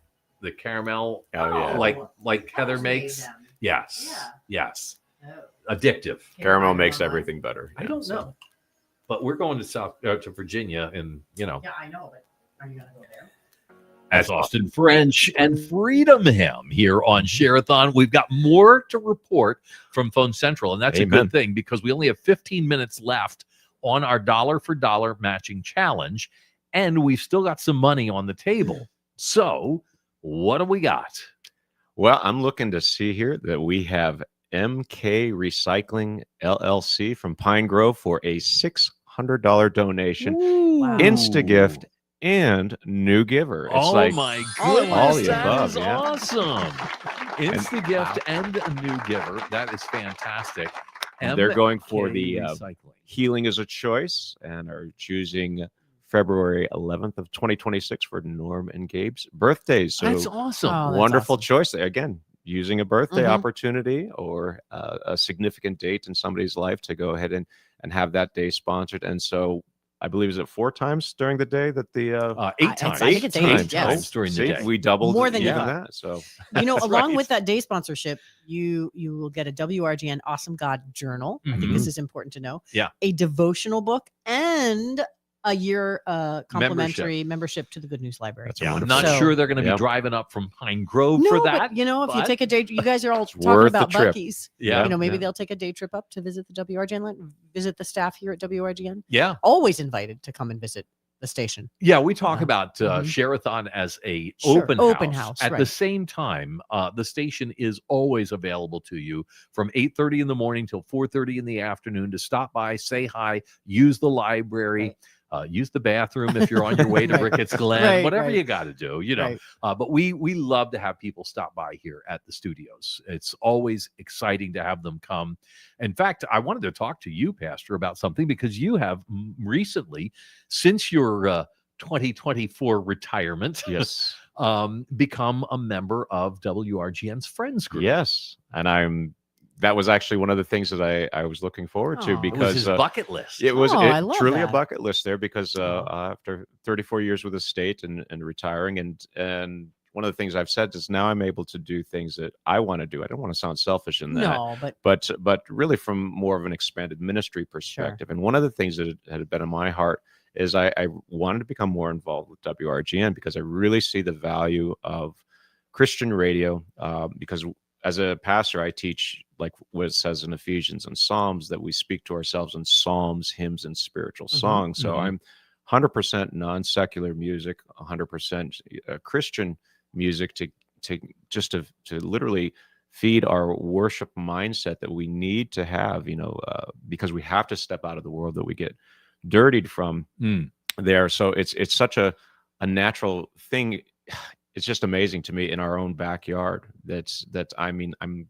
[SPEAKER 2] the caramel,
[SPEAKER 1] Oh, yeah.
[SPEAKER 2] like Heather
[SPEAKER 4] Ours made
[SPEAKER 2] makes.
[SPEAKER 4] them.
[SPEAKER 2] Yes,
[SPEAKER 4] Yeah.
[SPEAKER 2] yes,
[SPEAKER 4] Oh.
[SPEAKER 2] addictive.
[SPEAKER 1] Caramel
[SPEAKER 4] Can't
[SPEAKER 1] makes
[SPEAKER 4] find one.
[SPEAKER 1] everything better.
[SPEAKER 2] I
[SPEAKER 1] Yeah,
[SPEAKER 2] don't
[SPEAKER 1] so.
[SPEAKER 2] know, but we're going to Virginia, and
[SPEAKER 4] Yeah, I know, but are you gonna go there?
[SPEAKER 2] as Austin French and Freedom Him here on Share-A-Thon. We've got more to report from Phone Central, and that's a
[SPEAKER 1] Amen.
[SPEAKER 2] good thing because we only have 15 minutes left on our dollar for dollar matching challenge, and we've still got some money on the table. So what do we got?
[SPEAKER 1] Well, I'm looking to see here that we have MK Recycling LLC from Pine Grove for a $600 donation,
[SPEAKER 3] Wow.
[SPEAKER 1] Insta-gift, and new giver. It's
[SPEAKER 2] Oh
[SPEAKER 1] like
[SPEAKER 2] my
[SPEAKER 3] all at
[SPEAKER 2] goodness,
[SPEAKER 3] once.
[SPEAKER 1] all the
[SPEAKER 2] that
[SPEAKER 1] above,
[SPEAKER 2] is
[SPEAKER 1] yeah.
[SPEAKER 2] awesome. Insta-gift and a new giver. That is fantastic.
[SPEAKER 1] they're going for
[SPEAKER 2] MK
[SPEAKER 1] the
[SPEAKER 2] recycling.
[SPEAKER 1] Healing is a Choice and are choosing February 11th of 2026 for Norm and Gabe's birthdays. So
[SPEAKER 2] That's awesome.
[SPEAKER 3] Oh, that's
[SPEAKER 1] wonderful
[SPEAKER 3] awesome.
[SPEAKER 1] choice there. Again, using a birthday
[SPEAKER 3] Mhm.
[SPEAKER 1] opportunity or a significant date in somebody's life to go ahead and have that day sponsored. And so I believe, is it 4 times during the day that the
[SPEAKER 2] Eight times.
[SPEAKER 3] I think it's eight, yes.
[SPEAKER 2] times during the
[SPEAKER 1] See,
[SPEAKER 2] day.
[SPEAKER 1] we doubled
[SPEAKER 3] More than you
[SPEAKER 1] even
[SPEAKER 3] thought.
[SPEAKER 1] that. So
[SPEAKER 3] Along
[SPEAKER 2] right.
[SPEAKER 3] with that day sponsorship, you will get a WRGN Awesome God journal. I think
[SPEAKER 2] Mhm.
[SPEAKER 3] this is important to know.
[SPEAKER 2] Yeah.
[SPEAKER 3] A devotional book and a year complimentary membership to the Good News Library.
[SPEAKER 1] That's a
[SPEAKER 2] Yeah, I'm
[SPEAKER 1] wonderful
[SPEAKER 2] not
[SPEAKER 3] So-
[SPEAKER 2] sure they're going to be
[SPEAKER 1] Yep.
[SPEAKER 2] driving up from Pine Grove
[SPEAKER 3] No,
[SPEAKER 2] for
[SPEAKER 3] but
[SPEAKER 2] that.
[SPEAKER 3] if you
[SPEAKER 2] but-
[SPEAKER 3] take a day, you guys are all talking
[SPEAKER 1] worth the
[SPEAKER 3] about
[SPEAKER 1] trip.
[SPEAKER 3] Buc-ee's.
[SPEAKER 2] Yeah.
[SPEAKER 3] Maybe
[SPEAKER 1] Yeah.
[SPEAKER 3] they'll take a day trip up to visit the WRGN, visit the staff here at WRGN.
[SPEAKER 2] Yeah.
[SPEAKER 3] Always invited to come and visit the station.
[SPEAKER 2] Yeah, we talk
[SPEAKER 3] Yeah.
[SPEAKER 2] about
[SPEAKER 3] Mhm.
[SPEAKER 2] Share-A-Thon as a
[SPEAKER 3] Sure,
[SPEAKER 2] open house. At the
[SPEAKER 3] right.
[SPEAKER 2] same time, the station is always available to you from 8:30 in the morning till 4:30 in the afternoon to stop by, say hi, use the library, use the bathroom if you're on your way to
[SPEAKER 3] Right.
[SPEAKER 2] Ricketts Glen,
[SPEAKER 3] Right,
[SPEAKER 2] whatever
[SPEAKER 3] right.
[SPEAKER 2] you got to do, you know.
[SPEAKER 3] Right.
[SPEAKER 2] But we love to have people stop by here at the studios. It's always exciting to have them come. In fact, I wanted to talk to you, Pastor, about something because you have recently, since your 2024 retirement,
[SPEAKER 1] yes.
[SPEAKER 2] become a member of WRGN's Friends Group.
[SPEAKER 1] Yes. And that was actually one of the things that I was looking forward to
[SPEAKER 3] Aw.
[SPEAKER 2] It was
[SPEAKER 1] because
[SPEAKER 2] his bucket list.
[SPEAKER 1] it was
[SPEAKER 3] I love
[SPEAKER 1] truly a
[SPEAKER 3] that.
[SPEAKER 1] bucket list there because
[SPEAKER 2] Oh.
[SPEAKER 1] after 34 years with the state and retiring and one of the things I've said is now I'm able to do things that I want to do. I don't want to sound selfish in that,
[SPEAKER 3] No, but
[SPEAKER 1] but really from more of an expanded ministry perspective. And one of the things that had been in my heart is I wanted to become more involved with WRGN because I really see the value of Christian radio because as a pastor, I teach like what it says in Ephesians and Psalms that we speak to ourselves in psalms, hymns, and spiritual songs. So I'm 100% non-secular music, 100% Christian music to literally feed our worship mindset that we need to have, because we have to step out of the world that we get dirtied from there. So it's such a natural thing. It's just amazing to me in our own backyard. I'm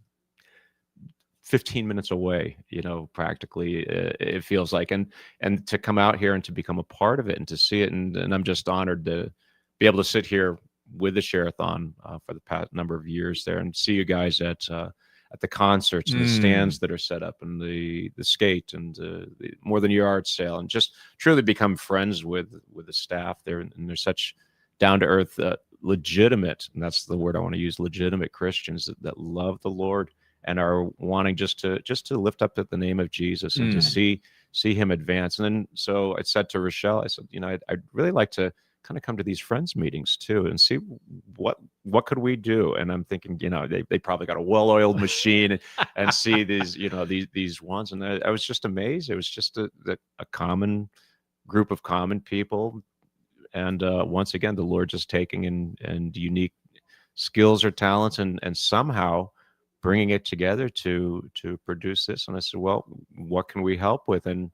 [SPEAKER 1] 15 minutes away, practically it feels like, and to come out here and to become a part of it and to see it. And I'm just honored to be able to sit here with the Share-A-Thon for the past number of years there and see you guys at the concerts and the stands that are set up and the skate and the More Than Yard sale, and just truly become friends with the staff there. And they're such down to earth, legitimate, and that's the word I want to use, legitimate Christians that love the Lord and are wanting just to lift up the name of Jesus and to see him advance. And then so I said to Rochelle, I said, I'd really like to kind of come to these friends meetings too and see what could we do. And I'm thinking, they probably got a well-oiled machine and see these, these ones. And I was just amazed. It was just a common group of common people. And once again, the Lord just taking and unique skills or talents and somehow bringing it together to produce this. And I said, well, what can we help with? And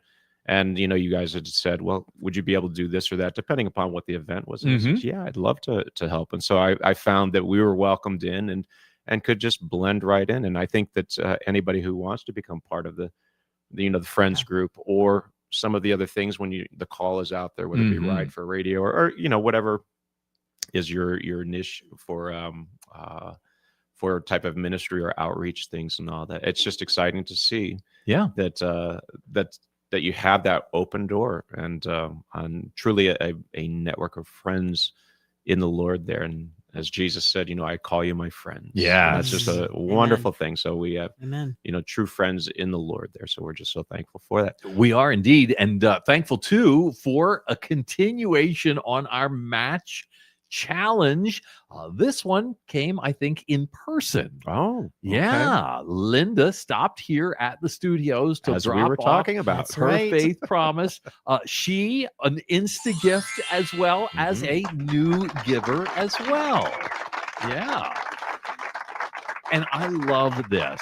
[SPEAKER 1] you guys had said, well, would you be able to do this or that, depending upon what the event was? And I said, yeah, I'd love to help. And so I found that we were welcomed in and could just blend right in. And I think that anybody who wants to become part of the friends group or some of the other things when the call is out there, whether it be Ride for Radio or whatever is your niche for type of ministry or outreach things and all that. It's just exciting to see that you have that open door and truly a network of friends in the Lord there. And as Jesus said, I call you my friends.
[SPEAKER 2] Yeah,
[SPEAKER 1] that's just a wonderful thing. So we have, true friends in the Lord there. So we're just so thankful for that.
[SPEAKER 2] We are indeed. And thankful too for a continuation on our match challenge. This one came, I think, in person.
[SPEAKER 1] Oh, okay.
[SPEAKER 2] Yeah. Linda stopped here at the studios to
[SPEAKER 1] as
[SPEAKER 2] drop
[SPEAKER 1] we were
[SPEAKER 2] off
[SPEAKER 1] talking about
[SPEAKER 3] That's
[SPEAKER 2] her
[SPEAKER 3] right.
[SPEAKER 2] faith promise. She an Insta gift as well as a new giver as well. Yeah. And I love this.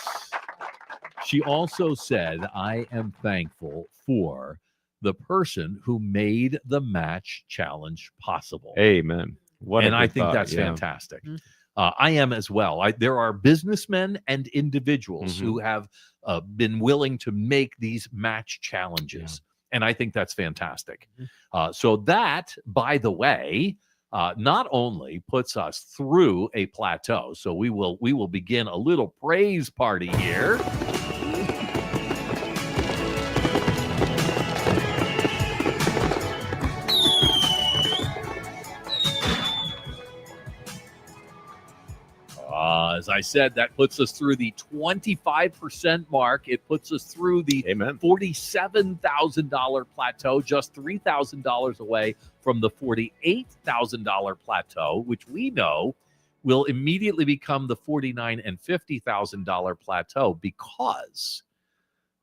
[SPEAKER 2] She also said, I am thankful for the person who made the match challenge possible.
[SPEAKER 1] Amen. What
[SPEAKER 2] And
[SPEAKER 1] a
[SPEAKER 2] I
[SPEAKER 1] good
[SPEAKER 2] think
[SPEAKER 1] thought,
[SPEAKER 2] that's
[SPEAKER 1] yeah.
[SPEAKER 2] fantastic.
[SPEAKER 3] Mhm.
[SPEAKER 2] I am as well. There are businessmen and individuals
[SPEAKER 1] Mhm.
[SPEAKER 2] who have been willing to make these match challenges. And I think that's fantastic. So that, by the way, not only puts us through a plateau, so we will begin a little praise party here. As I said, that puts us through the 25% mark. It puts us through the
[SPEAKER 1] Amen.
[SPEAKER 2] $47,000 plateau, just $3,000 away from the $48,000 plateau, which we know will immediately become the $49,000 and $50,000 plateau because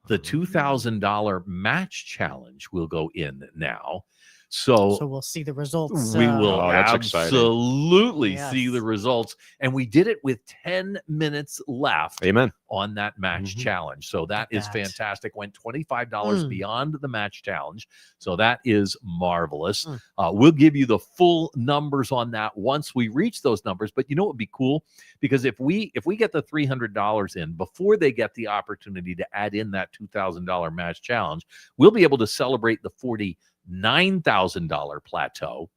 [SPEAKER 2] the $2,000 match challenge will go in now.
[SPEAKER 3] So we'll see the results.
[SPEAKER 2] We will
[SPEAKER 1] Oh, that's exciting.
[SPEAKER 2] absolutely
[SPEAKER 3] Yes.
[SPEAKER 2] see the results. And we did it with 10 minutes left
[SPEAKER 1] Amen.
[SPEAKER 2] on that match
[SPEAKER 1] Mhm.
[SPEAKER 2] challenge. So that is
[SPEAKER 3] that.
[SPEAKER 2] fantastic. Went $25
[SPEAKER 3] Mm.
[SPEAKER 2] beyond the match challenge. So that is marvelous.
[SPEAKER 3] Mm.
[SPEAKER 2] We'll give you the full numbers on that once we reach those numbers. But you know what would be cool? Because if we get the $300 in before they get the opportunity to add in that $2,000 match challenge, we'll be able to celebrate the $49,000 plateau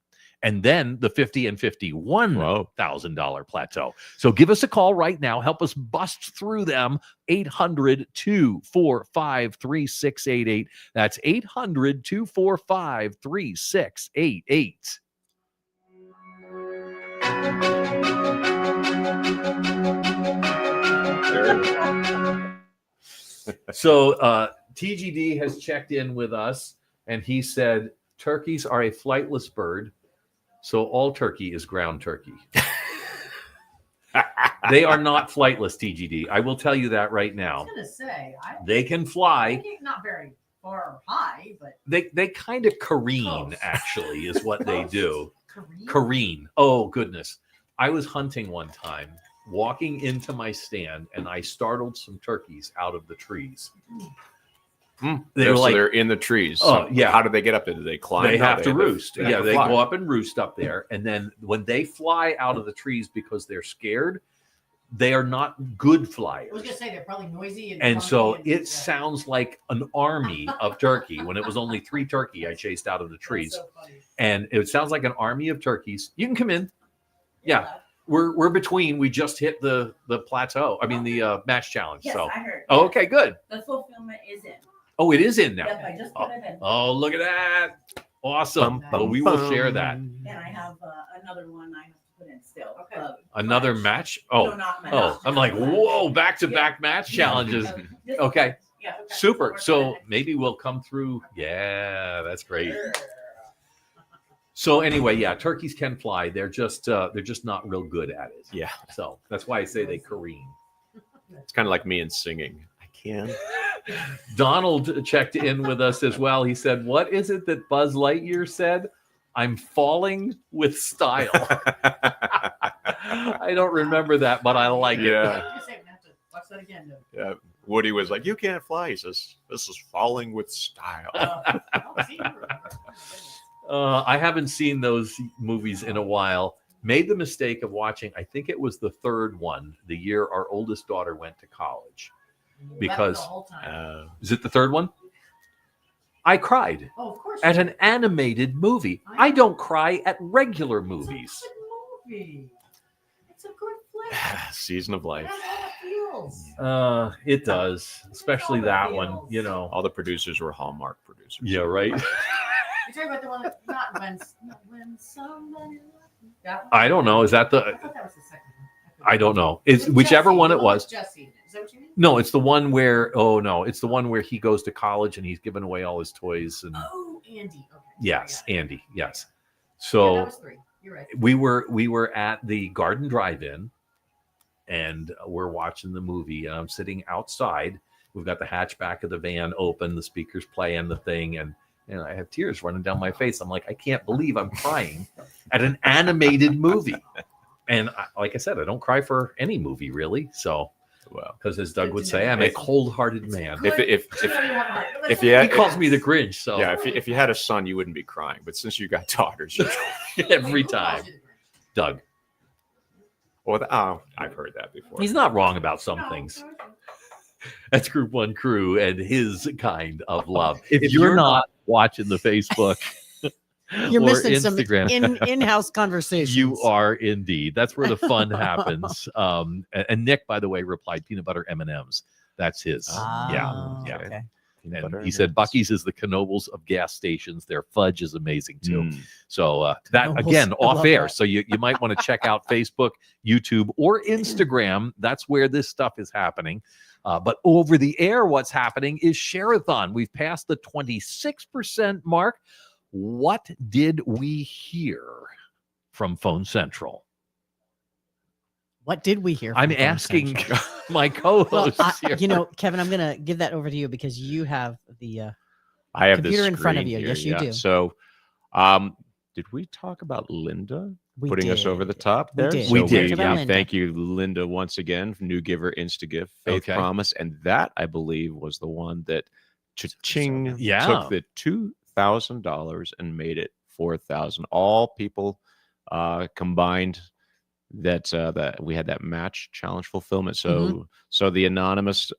[SPEAKER 2] and then the $50,000 and $51,000 plateau. So give us a call right now. Help us bust through them. 800-245-3688. That's 800-245-3688. So TGD has checked in with us, and he said turkeys are a flightless bird, so all turkey is ground turkey. They are not flightless, TGD. I will tell you that right
[SPEAKER 4] I
[SPEAKER 2] now.
[SPEAKER 4] was gonna say,
[SPEAKER 2] They can fly.
[SPEAKER 4] not very far or high, but
[SPEAKER 2] They kind of careen,
[SPEAKER 4] Close.
[SPEAKER 2] actually, is what they
[SPEAKER 4] Close.
[SPEAKER 2] do.
[SPEAKER 4] Korean.
[SPEAKER 2] Careen. Oh, goodness. I was hunting one time, walking into my stand, and I startled some turkeys out of the trees. They were
[SPEAKER 1] So
[SPEAKER 2] like,
[SPEAKER 1] they're in the trees.
[SPEAKER 2] Oh, yeah.
[SPEAKER 1] How do they get up there? Do they climb?
[SPEAKER 2] they
[SPEAKER 1] No,
[SPEAKER 2] have to roost.
[SPEAKER 1] they have
[SPEAKER 2] Yeah,
[SPEAKER 1] to
[SPEAKER 2] they
[SPEAKER 1] fly.
[SPEAKER 2] go up and roost up there. And then when they fly out of the trees because they're scared, they are not good
[SPEAKER 4] I was
[SPEAKER 2] flyers.
[SPEAKER 4] gonna say they're probably noisy
[SPEAKER 2] And
[SPEAKER 4] funky
[SPEAKER 2] so
[SPEAKER 4] and-
[SPEAKER 2] it
[SPEAKER 4] yeah.
[SPEAKER 2] sounds like an army of turkey. When it was only 3 turkey I chased out of the
[SPEAKER 4] That's
[SPEAKER 2] trees.
[SPEAKER 4] so funny.
[SPEAKER 2] And it sounds like an army of turkeys. You can come in. Yeah. We're between. We just hit the plateau. I mean the match challenge.
[SPEAKER 6] Yes,
[SPEAKER 2] So
[SPEAKER 6] I heard.
[SPEAKER 2] oh, okay, good.
[SPEAKER 6] The fulfillment is in.
[SPEAKER 2] Oh, it is in now.
[SPEAKER 6] Yep, I just put it in.
[SPEAKER 2] Oh, look at that. Awesome.
[SPEAKER 1] Bum,
[SPEAKER 2] Well, we will share that.
[SPEAKER 6] And I have another one I have to put in still.
[SPEAKER 4] Okay.
[SPEAKER 2] Another
[SPEAKER 6] French.
[SPEAKER 2] match.
[SPEAKER 6] No,
[SPEAKER 2] Oh,
[SPEAKER 6] not match.
[SPEAKER 2] oh, I'm like, whoa, back-to-back match challenges.
[SPEAKER 6] Just-
[SPEAKER 2] Okay,
[SPEAKER 6] Yeah.
[SPEAKER 2] super.
[SPEAKER 6] We're
[SPEAKER 2] So
[SPEAKER 6] good.
[SPEAKER 2] maybe we'll come through. Yeah, that's great. So anyway, yeah, turkeys can fly. They're just not real good at it.
[SPEAKER 1] Yeah.
[SPEAKER 2] So that's why I say they careen.
[SPEAKER 1] It's kind of like me and singing. I can.
[SPEAKER 2] Donald checked in with us as well. He said, "What is it that Buzz Lightyear said? I'm falling with style." I don't remember that, but I like it.
[SPEAKER 1] Yeah.
[SPEAKER 4] I was gonna say, we have to watch that again. though.
[SPEAKER 1] Yeah. Woody was like, "You can't fly." He says, "This is falling with style."
[SPEAKER 4] Oh, see, you remember.
[SPEAKER 2] I haven't seen those movies in a while. Made the mistake of watching, I think it was the third one, the year our oldest daughter went to college. Because-
[SPEAKER 4] The whole time.
[SPEAKER 2] Is it the third one? I cried
[SPEAKER 4] Oh, of course.
[SPEAKER 2] at an animated movie. I don't cry at regular
[SPEAKER 4] It's a
[SPEAKER 2] movies.
[SPEAKER 4] good movie. It's a good flick.
[SPEAKER 1] Season of life.
[SPEAKER 4] That's how it feels.
[SPEAKER 2] It does, especially
[SPEAKER 4] how it
[SPEAKER 2] that one,
[SPEAKER 4] feels.
[SPEAKER 2] you know.
[SPEAKER 1] All the producers were Hallmark producers.
[SPEAKER 2] Yeah, right.
[SPEAKER 4] You're talking about the one that not when somebody loved me. That one?
[SPEAKER 2] I don't know. Is that
[SPEAKER 4] I
[SPEAKER 2] the?
[SPEAKER 4] thought that was the second one.
[SPEAKER 2] I don't know. It's
[SPEAKER 4] With
[SPEAKER 2] whichever
[SPEAKER 4] Jesse,
[SPEAKER 2] one
[SPEAKER 4] the
[SPEAKER 2] it was.
[SPEAKER 4] with Jesse in it. Is that what you mean?
[SPEAKER 2] No, it's the one where. Oh no, it's the one where he goes to college and he's giving away all his toys and.
[SPEAKER 4] Oh, Andy. Okay.
[SPEAKER 2] Yes,
[SPEAKER 4] Yeah.
[SPEAKER 2] Andy. Yes.
[SPEAKER 4] Yeah,
[SPEAKER 2] So
[SPEAKER 4] that was 3. You're right.
[SPEAKER 2] we were at the Garden Drive-In, and we're watching the movie. And I'm sitting outside. We've got the hatchback of the van open, the speakers playing the thing, and I have tears running down my face. I'm like, I can't believe I'm crying at an animated movie. And like I said, I don't cry for any movie really. So
[SPEAKER 1] Well,
[SPEAKER 2] Because as Doug would say, I'm a cold-hearted man.
[SPEAKER 1] if you
[SPEAKER 2] He calls me the Grinch, so
[SPEAKER 1] yeah, if you had a son, you wouldn't be crying. But since you got daughters,
[SPEAKER 2] every time. Doug,
[SPEAKER 1] I've heard that before.
[SPEAKER 2] he's not wrong about some things. That's Group One Crew and his kind of love. If you're not watching the Facebook
[SPEAKER 3] You're
[SPEAKER 2] or
[SPEAKER 3] missing
[SPEAKER 2] Instagram,
[SPEAKER 3] some in-house conversations.
[SPEAKER 2] you are indeed. That's where the fun happens. And Nick, by the way, replied peanut butter M&Ms. That's his.
[SPEAKER 3] Ah,
[SPEAKER 2] yeah.
[SPEAKER 3] okay.
[SPEAKER 1] Peanut butter
[SPEAKER 2] And he said
[SPEAKER 1] M&Ms.
[SPEAKER 2] Bucky's is the Knoebels of gas stations. Their fudge is amazing too.
[SPEAKER 1] Mm.
[SPEAKER 2] So that
[SPEAKER 3] Knoebels.
[SPEAKER 2] again,
[SPEAKER 3] I
[SPEAKER 2] off
[SPEAKER 3] love
[SPEAKER 2] air.
[SPEAKER 3] that.
[SPEAKER 2] So you might want to check out Facebook, YouTube, or Instagram. That's where this stuff is happening. But over the air, what's happening is Share-A-Thon. We've passed the 26% mark. What did we hear from Phone Central?
[SPEAKER 3] What did we hear?
[SPEAKER 2] I'm
[SPEAKER 3] from Phone
[SPEAKER 2] asking
[SPEAKER 3] Central?
[SPEAKER 2] my
[SPEAKER 3] Well,
[SPEAKER 2] co-hosts here.
[SPEAKER 3] Kevin, I'm going to give that over to you because you have the
[SPEAKER 1] I have
[SPEAKER 3] computer
[SPEAKER 1] the
[SPEAKER 3] in front of
[SPEAKER 1] screen
[SPEAKER 3] you.
[SPEAKER 1] here,
[SPEAKER 3] Yes, you
[SPEAKER 1] yeah.
[SPEAKER 3] do.
[SPEAKER 1] So, did we talk about Linda
[SPEAKER 3] we
[SPEAKER 1] putting us over the
[SPEAKER 3] did.
[SPEAKER 1] top
[SPEAKER 3] We
[SPEAKER 1] there?
[SPEAKER 3] did.
[SPEAKER 2] We
[SPEAKER 1] So
[SPEAKER 2] did,
[SPEAKER 3] Talked about Linda.
[SPEAKER 1] Thank you, Linda, once again. New giver, insta-gift, faith
[SPEAKER 2] Okay.
[SPEAKER 1] promise, and that I believe was the one that cha-ching
[SPEAKER 2] Yeah.
[SPEAKER 1] took the $2,000 and made it 4,000. All people combined that we had that match challenge fulfillment. So so the anonymous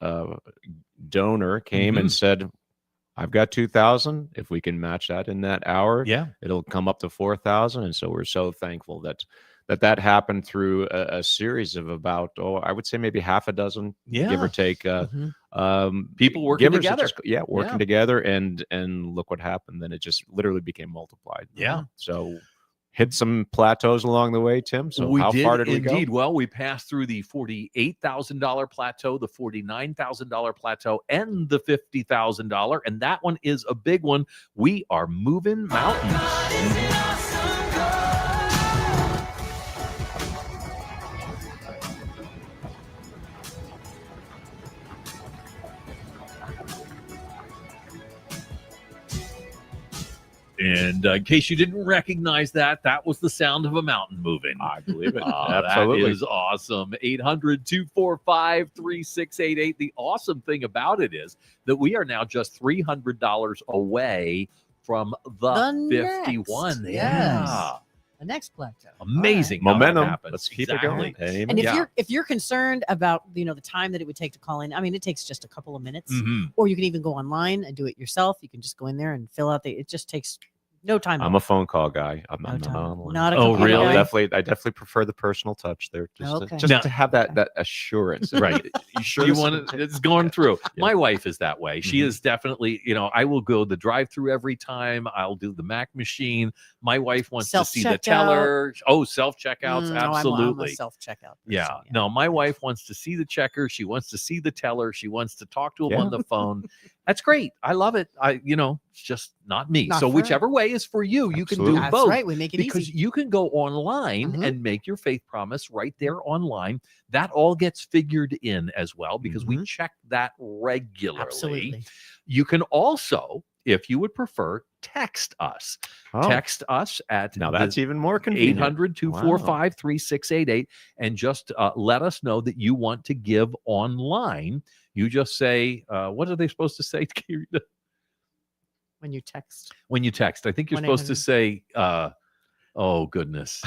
[SPEAKER 1] donor came and said, I've got 2,000. If we can match that in that hour,
[SPEAKER 2] Yeah.
[SPEAKER 1] it'll come up to 4,000. And so we're so thankful that happened through a series of about, I would say maybe half a dozen, give or take,
[SPEAKER 2] People working
[SPEAKER 1] givers that
[SPEAKER 2] together.
[SPEAKER 1] working
[SPEAKER 2] Yeah.
[SPEAKER 1] together, and look what happened. Then it just literally became multiplied.
[SPEAKER 2] Yeah.
[SPEAKER 1] So hit some plateaus along the way, Tim. So
[SPEAKER 2] we
[SPEAKER 1] how
[SPEAKER 2] did
[SPEAKER 1] far did we
[SPEAKER 2] indeed.
[SPEAKER 1] go?
[SPEAKER 2] Well, we passed through the $48,000 plateau, the $49,000 plateau, and the $50,000. And that one is a big one. We are moving mountains. And in case you didn't recognize that, that was the sound of a mountain moving.
[SPEAKER 1] I believe it.
[SPEAKER 2] Absolutely. That is awesome. 800-245-3688. The awesome thing about it is that we are now just $300 away from the 51.
[SPEAKER 3] Next.
[SPEAKER 2] Yeah.
[SPEAKER 3] Yes. The next plateau.
[SPEAKER 2] Amazing.
[SPEAKER 3] All
[SPEAKER 2] how that
[SPEAKER 1] Momentum.
[SPEAKER 2] happens.
[SPEAKER 1] Let's keep
[SPEAKER 2] Exactly.
[SPEAKER 1] it going.
[SPEAKER 3] And
[SPEAKER 2] Yeah.
[SPEAKER 3] if you're concerned about the time that it would take to call in, I mean, it takes just a couple of minutes.
[SPEAKER 2] Mhm.
[SPEAKER 3] Or you can even go online and do it yourself. You can just go in there and fill out it just takes no time.
[SPEAKER 1] I'm a phone call guy. I'm
[SPEAKER 3] No
[SPEAKER 1] not
[SPEAKER 3] time.
[SPEAKER 1] online.
[SPEAKER 3] Not a
[SPEAKER 2] Oh,
[SPEAKER 3] computer
[SPEAKER 2] really?
[SPEAKER 3] guy.
[SPEAKER 1] I definitely prefer the personal touch there. Just,
[SPEAKER 3] Okay.
[SPEAKER 1] just
[SPEAKER 2] Now-
[SPEAKER 1] to have that assurance.
[SPEAKER 2] Right.
[SPEAKER 1] You sure
[SPEAKER 2] You
[SPEAKER 1] this
[SPEAKER 2] want
[SPEAKER 1] is-
[SPEAKER 2] it, it's going through.
[SPEAKER 1] Yeah.
[SPEAKER 2] My wife is that way. She
[SPEAKER 1] Mhm.
[SPEAKER 2] is definitely, I will go the drive-through every time. I'll do the Mac machine. My wife wants to see the
[SPEAKER 3] Self-checkout.
[SPEAKER 2] teller. Oh, self-checkouts.
[SPEAKER 3] I'm
[SPEAKER 2] Absolutely.
[SPEAKER 3] a self-checkout.
[SPEAKER 2] Yeah.
[SPEAKER 3] person,
[SPEAKER 2] No, my wife wants to see the checker. She wants to see the teller. She wants to talk to him
[SPEAKER 1] Yeah.
[SPEAKER 2] on the phone. That's great. I love it. It's just not me.
[SPEAKER 3] Not
[SPEAKER 2] So
[SPEAKER 3] for
[SPEAKER 2] whichever way is for you, you can do
[SPEAKER 1] Absolutely.
[SPEAKER 3] That's
[SPEAKER 2] both.
[SPEAKER 3] right. We make it
[SPEAKER 2] Because
[SPEAKER 3] easy.
[SPEAKER 2] you can go online
[SPEAKER 3] Mhm.
[SPEAKER 2] and make your faith promise right there online. That all gets figured in as well because we check that regularly.
[SPEAKER 3] Absolutely.
[SPEAKER 2] You can also, if you would prefer, text us.
[SPEAKER 1] Oh,
[SPEAKER 2] Text us at
[SPEAKER 1] now that's even more convenient.
[SPEAKER 2] 800-245-3688 and just let us know that you want to give online. You just say, what are they supposed to say?
[SPEAKER 3] When you text.
[SPEAKER 2] When you text, I think you're supposed to
[SPEAKER 3] 1-800.
[SPEAKER 2] say, oh goodness,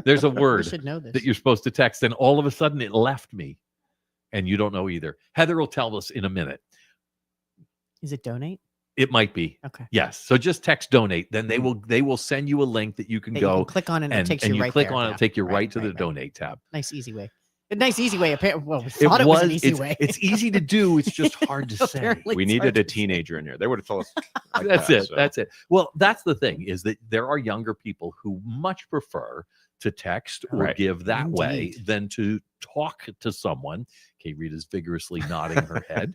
[SPEAKER 2] there's a
[SPEAKER 3] You
[SPEAKER 2] word
[SPEAKER 3] should know this.
[SPEAKER 2] that you're supposed to text, and all of a sudden it left me, and you don't know either. Heather will tell us in a minute.
[SPEAKER 3] Is it donate?
[SPEAKER 2] It might be.
[SPEAKER 3] Okay.
[SPEAKER 2] Yes. So just text donate. Then they will send you a link that you can
[SPEAKER 3] That you
[SPEAKER 2] go
[SPEAKER 3] can click on and it
[SPEAKER 2] and
[SPEAKER 3] takes
[SPEAKER 2] you
[SPEAKER 3] you right
[SPEAKER 2] click
[SPEAKER 3] there.
[SPEAKER 2] on it,
[SPEAKER 3] Yeah.
[SPEAKER 2] it'll take you right to the
[SPEAKER 3] right.
[SPEAKER 2] donate tab.
[SPEAKER 3] Nice, easy way. A nice, easy way. Well, we thought it was an easy way.
[SPEAKER 2] It's easy to do. It's just hard to say.
[SPEAKER 3] Apparently.
[SPEAKER 1] We
[SPEAKER 3] It's
[SPEAKER 1] needed
[SPEAKER 3] hard
[SPEAKER 1] a
[SPEAKER 3] to say.
[SPEAKER 1] teenager in here. They would have told us. like
[SPEAKER 2] That's
[SPEAKER 1] that,
[SPEAKER 2] it.
[SPEAKER 1] so.
[SPEAKER 2] That's it. Well, that's the thing is that there are younger people who much prefer to text or
[SPEAKER 1] Right.
[SPEAKER 2] give that way
[SPEAKER 3] Indeed.
[SPEAKER 2] than to talk to someone. Kate Rita's vigorously nodding her head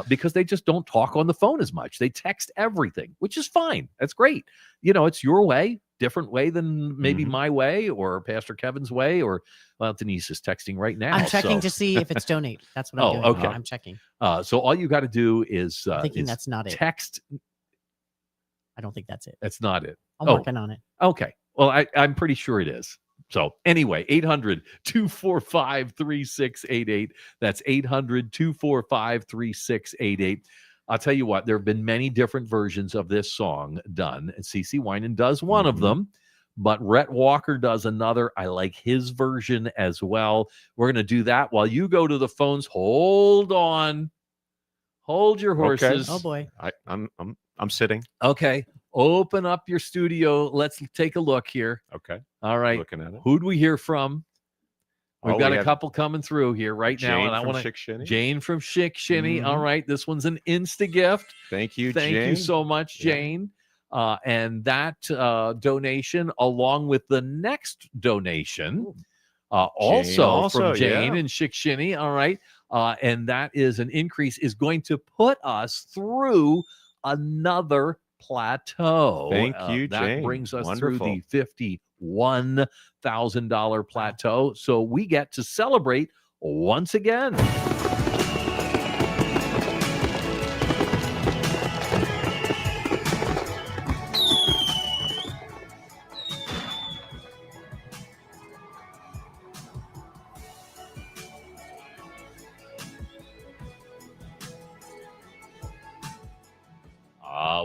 [SPEAKER 2] because they just don't talk on the phone as much. They text everything, which is fine. That's great. It's your way, different way than maybe
[SPEAKER 1] Mhm.
[SPEAKER 2] my way or Pastor Kevin's way or, well, Denise is texting right now.
[SPEAKER 3] I'm checking
[SPEAKER 2] so,
[SPEAKER 3] to see if it's donate. That's what
[SPEAKER 2] Oh,
[SPEAKER 3] I'm doing.
[SPEAKER 2] okay.
[SPEAKER 3] I'm checking.
[SPEAKER 2] so all you got to do is,
[SPEAKER 3] Thinking that's not it.
[SPEAKER 2] text.
[SPEAKER 3] I don't think that's it.
[SPEAKER 2] That's not it.
[SPEAKER 3] I'm
[SPEAKER 2] Oh.
[SPEAKER 3] working on it.
[SPEAKER 2] Okay. Well, I'm pretty sure it is. So anyway, 800-245-3688. That's 800-245-3688. I'll tell you what, there have been many different versions of this song done. And CeCe Winan does one of them, but Rhett Walker does another. I like his version as well. We're going to do that while you go to the phones. Hold on. Hold your horses.
[SPEAKER 3] Oh boy.
[SPEAKER 1] I'm sitting.
[SPEAKER 2] Okay. Open up your studio. Let's take a look here.
[SPEAKER 1] Okay.
[SPEAKER 2] All right.
[SPEAKER 1] Looking at it.
[SPEAKER 2] Who'd we hear from? We've got
[SPEAKER 1] We
[SPEAKER 2] a
[SPEAKER 1] have
[SPEAKER 2] couple coming through here right now.
[SPEAKER 1] Jane
[SPEAKER 2] And I
[SPEAKER 1] from
[SPEAKER 2] want to
[SPEAKER 1] Chick Shinny.
[SPEAKER 2] Jane from Chick Shinny.
[SPEAKER 1] Mhm.
[SPEAKER 2] All right. This one's an Insta gift.
[SPEAKER 1] Thank you,
[SPEAKER 2] Thank
[SPEAKER 1] Jane.
[SPEAKER 2] you so much,
[SPEAKER 1] Yeah.
[SPEAKER 2] Jane. And that donation, along with the next donation, also from Jane
[SPEAKER 1] yeah.
[SPEAKER 2] and Chick Shinny. All right. And that is an increase, is going to put us through another plateau.
[SPEAKER 1] Thank you,
[SPEAKER 2] That
[SPEAKER 1] Jane.
[SPEAKER 2] brings us
[SPEAKER 1] Wonderful.
[SPEAKER 2] through the $51,000 plateau. So we get to celebrate once again.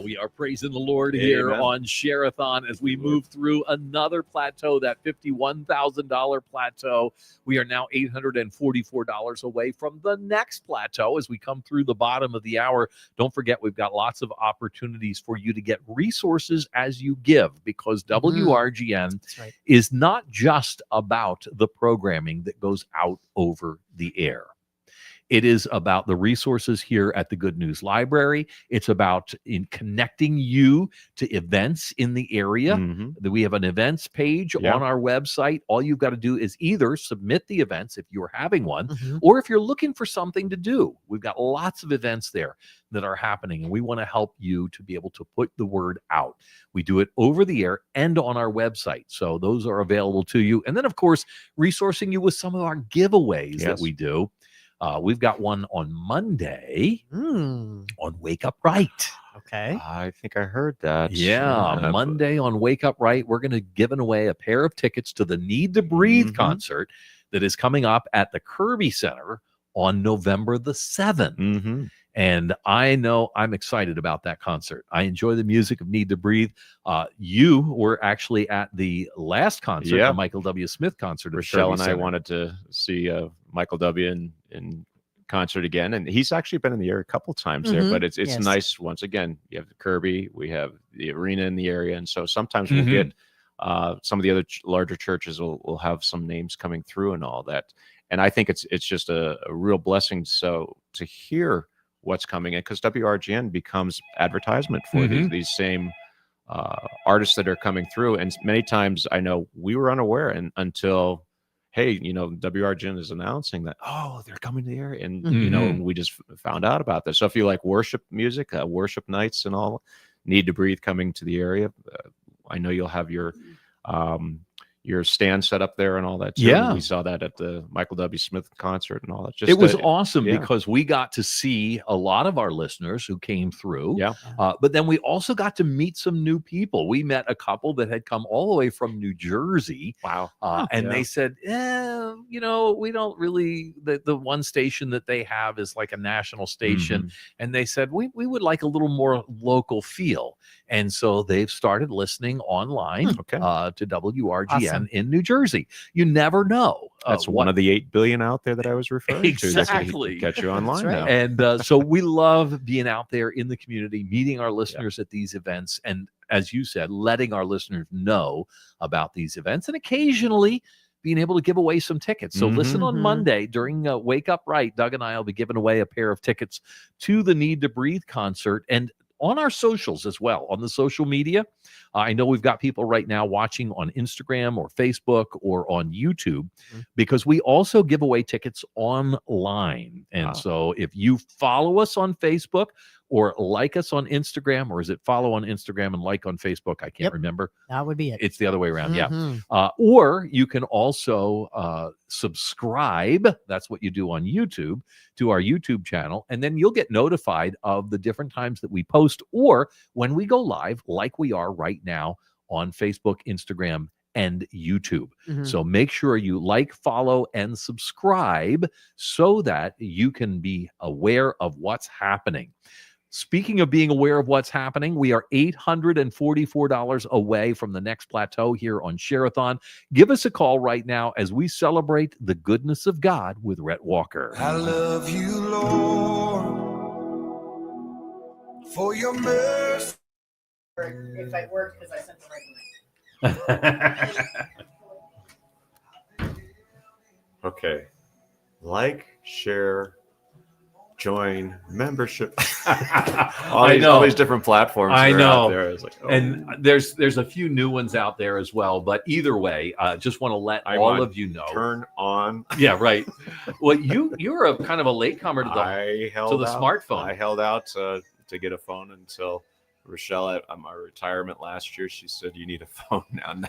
[SPEAKER 2] We are praising the Lord here
[SPEAKER 1] Amen.
[SPEAKER 2] on Share-A-Thon as we move through another plateau, that $51,000 plateau. We are now $844 away from the next plateau as we come through the bottom of the hour. Don't forget, we've got lots of opportunities for you to get resources as you give, because WRGN
[SPEAKER 3] That's right.
[SPEAKER 2] is not just about the programming that goes out over the air. It is about the resources here at the Good News Library. It's about in connecting you to events in the area.
[SPEAKER 1] Mhm.
[SPEAKER 2] We have an events page
[SPEAKER 1] Yeah.
[SPEAKER 2] on our website. All you've got to do is either submit the events if you're having one,
[SPEAKER 3] Mhm.
[SPEAKER 2] or if you're looking for something to do. We've got lots of events there that are happening, and we want to help you to be able to put the word out. We do it over the air and on our website. So those are available to you. And then, of course, resourcing you with some of our giveaways that
[SPEAKER 1] Yes.
[SPEAKER 2] we do. We've got one on Monday
[SPEAKER 3] Mm,
[SPEAKER 2] on Wake Up Right.
[SPEAKER 3] okay.
[SPEAKER 1] I think I heard that.
[SPEAKER 2] Yeah, Monday on Wake Up Right, we're going to give away a pair of tickets to the Need to Breathe
[SPEAKER 1] Mhm.
[SPEAKER 2] concert that is coming up at the Kirby Center on November the 7th.
[SPEAKER 1] Mm-hmm.
[SPEAKER 2] And I know I'm excited about that concert. I enjoy the music of Need to Breathe. You were actually at the last concert,
[SPEAKER 1] Yeah.
[SPEAKER 2] the Michael W. Smith concert. At
[SPEAKER 1] Rochelle
[SPEAKER 2] Kirby
[SPEAKER 1] and I
[SPEAKER 2] Center.
[SPEAKER 1] wanted to see Michael W. in concert again, and he's actually been in the area a couple times there.
[SPEAKER 3] Mhm.
[SPEAKER 1] But it's
[SPEAKER 3] Yes.
[SPEAKER 1] nice. Once again, you have the Kirby, we have the arena in the area, and so sometimes we'll
[SPEAKER 2] Mhm.
[SPEAKER 1] get some of the other larger churches will have some names coming through and all that. And I think it's just a real blessing. So to hear what's coming in, because WRGN becomes advertisement for
[SPEAKER 2] Mhm.
[SPEAKER 1] these same artists that are coming through, and many times I know we were unaware until, hey, WRGN is announcing that, oh, they're coming to the area, and
[SPEAKER 2] Mhm.
[SPEAKER 1] we just found out about this. So if you like worship music, worship nights and all, Need to Breathe coming to the area, I know you'll have your stand set up there and all that too.
[SPEAKER 2] Yeah.
[SPEAKER 1] We saw that at the Michael W. Smith concert and all that. Just
[SPEAKER 2] It was awesome
[SPEAKER 1] yeah.
[SPEAKER 2] because we got to see a lot of our listeners who came through.
[SPEAKER 1] Yeah.
[SPEAKER 2] But then we also got to meet some new people. We met a couple that had come all the way from New Jersey.
[SPEAKER 1] Wow.
[SPEAKER 2] And
[SPEAKER 1] Yeah.
[SPEAKER 2] they said, we don't really, the one station that they have is like a national station.
[SPEAKER 1] Mhm.
[SPEAKER 2] And they said, we would like a little more local feel. And so they've started listening online
[SPEAKER 1] Okay.
[SPEAKER 2] to WRGN
[SPEAKER 3] Awesome.
[SPEAKER 2] in New Jersey. You never know.
[SPEAKER 1] That's one of the 8 billion out there that I was referring to. That
[SPEAKER 2] Exactly.
[SPEAKER 1] can catch you online
[SPEAKER 3] right.
[SPEAKER 1] now.
[SPEAKER 2] And so we love being out there in the community, meeting our listeners at these events. And as you said, letting our listeners know about these events and occasionally being able to give away some tickets. So listen on
[SPEAKER 3] Mhm.
[SPEAKER 2] Monday during Wake Up Right. Doug and I will be giving away a pair of tickets to the Need to Breathe concert. And on our socials as well, on the social media. I know we've got people right now watching on Instagram or Facebook or on YouTube, because we also give away tickets online. And
[SPEAKER 1] Wow.
[SPEAKER 2] so if you follow us on Facebook or like us on Instagram, or is it follow on Instagram and like on Facebook? I can't
[SPEAKER 3] Yep.
[SPEAKER 2] remember.
[SPEAKER 3] That would be it.
[SPEAKER 2] It's the other way around. Yeah.
[SPEAKER 3] Mhm.
[SPEAKER 2] Or you can also subscribe. That's what you do on YouTube, to our YouTube channel. And then you'll get notified of the different times that we post or when we go live, like we are right now on Facebook, Instagram, and YouTube.
[SPEAKER 3] Mhm.
[SPEAKER 2] So make sure you like, follow, and subscribe so that you can be aware of what's happening. Speaking of being aware of what's happening, we are $844 away from the next plateau here on Share-A-Thon. Give us a call right now as we celebrate the goodness of God with Rhett Walker.
[SPEAKER 5] I love you, Lord, for your mercy.
[SPEAKER 4] If I work, because I sent the right one.
[SPEAKER 1] Okay. Like, share, join, membership.
[SPEAKER 2] I know.
[SPEAKER 1] All these different platforms.
[SPEAKER 2] I
[SPEAKER 1] that are out
[SPEAKER 2] know.
[SPEAKER 1] there. It's like, oh.
[SPEAKER 2] And there's a few new ones out there as well. But either way, just want to let all of you know.
[SPEAKER 1] Turn on.
[SPEAKER 2] Yeah, right. Well, you're a kind of a latecomer to the smartphone.
[SPEAKER 1] I held out to get a phone until Rochelle at my retirement last year. She said, "You need a phone now." And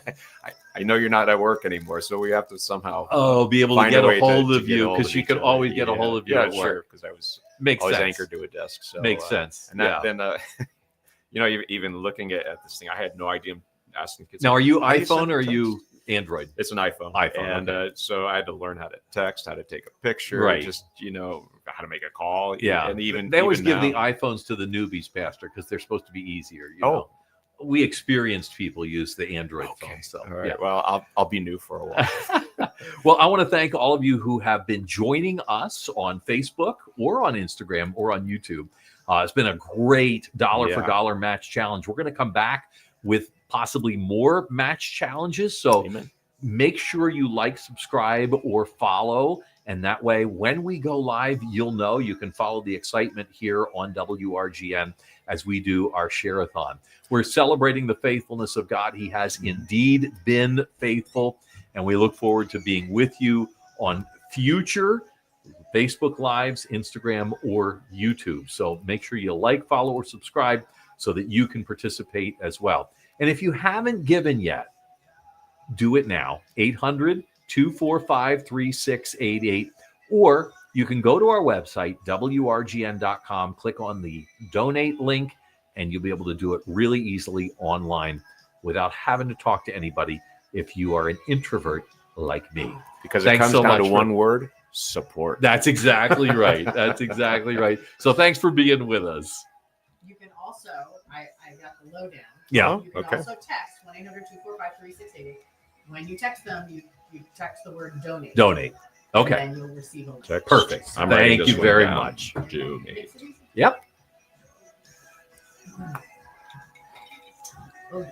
[SPEAKER 1] I know you're not at work anymore, so we have to somehow
[SPEAKER 2] be able to
[SPEAKER 1] find
[SPEAKER 2] get
[SPEAKER 1] way
[SPEAKER 2] a hold
[SPEAKER 1] to
[SPEAKER 2] of
[SPEAKER 1] get
[SPEAKER 2] you
[SPEAKER 1] a hold
[SPEAKER 2] because
[SPEAKER 1] of
[SPEAKER 2] she
[SPEAKER 1] each
[SPEAKER 2] could
[SPEAKER 1] other.
[SPEAKER 2] always get a hold of you
[SPEAKER 1] Yeah,
[SPEAKER 2] at work.
[SPEAKER 1] sure, because I was
[SPEAKER 2] Makes
[SPEAKER 1] always
[SPEAKER 2] sense.
[SPEAKER 1] anchored to a desk. So
[SPEAKER 2] Makes sense.
[SPEAKER 1] And that then you know, even looking at this thing, I had no idea. Asking kids.
[SPEAKER 2] Now, are you
[SPEAKER 1] "How do
[SPEAKER 2] iPhone
[SPEAKER 1] send
[SPEAKER 2] or are
[SPEAKER 1] text?"
[SPEAKER 2] you Android?
[SPEAKER 1] It's an iPhone. And
[SPEAKER 2] okay.
[SPEAKER 1] so I had to learn how to text, how to take a picture,
[SPEAKER 2] Right.
[SPEAKER 1] just, how to make a call.
[SPEAKER 2] Yeah.
[SPEAKER 1] And even
[SPEAKER 2] they always
[SPEAKER 1] even
[SPEAKER 2] give the
[SPEAKER 1] now-
[SPEAKER 2] iPhones to the newbies, Pastor, because they're supposed to be easier. You
[SPEAKER 1] Oh.
[SPEAKER 2] know? We experienced people use the Android phone. So
[SPEAKER 1] All right.
[SPEAKER 2] yeah.
[SPEAKER 1] Well, I'll be new for a while.
[SPEAKER 2] Well, I want to thank all of you who have been joining us on Facebook or on Instagram or on YouTube. It's been a great dollar for dollar match challenge. We're going to come back with possibly more match challenges. So
[SPEAKER 1] Amen.
[SPEAKER 2] make sure you like, subscribe, or follow. And that way, when we go live, you'll know. You can follow the excitement here on WRGN as we do our Share-A-Thon. We're celebrating the faithfulness of God. He has indeed been faithful. And we look forward to being with you on future Facebook Lives, Instagram, or YouTube. So make sure you like, follow, or subscribe so that you can participate as well. And if you haven't given yet, do it now. 800-245-3688. Or you can go to our website, WRGN.com, click on the donate link, and you'll be able to do it really easily online without having to talk to anybody if you are an introvert like me.
[SPEAKER 1] Because
[SPEAKER 2] Thanks
[SPEAKER 1] it comes
[SPEAKER 2] so
[SPEAKER 1] down
[SPEAKER 2] much
[SPEAKER 1] to one word: support.
[SPEAKER 2] That's exactly right. That's exactly right. So thanks for being with us.
[SPEAKER 4] You can also, I got the lowdown.
[SPEAKER 2] Yeah.
[SPEAKER 4] You can
[SPEAKER 1] Okay.
[SPEAKER 4] also text 1-800-245-3688. When you text them, you text the word donate.
[SPEAKER 2] Donate. Okay.
[SPEAKER 4] And then you'll receive a link.
[SPEAKER 1] Text.
[SPEAKER 2] Perfect.
[SPEAKER 1] I'm writing
[SPEAKER 2] Thank
[SPEAKER 1] this
[SPEAKER 2] you
[SPEAKER 1] one
[SPEAKER 2] very
[SPEAKER 1] down.
[SPEAKER 2] much.
[SPEAKER 1] Do me.
[SPEAKER 4] Makes it easy.
[SPEAKER 2] Yep.
[SPEAKER 4] Oh,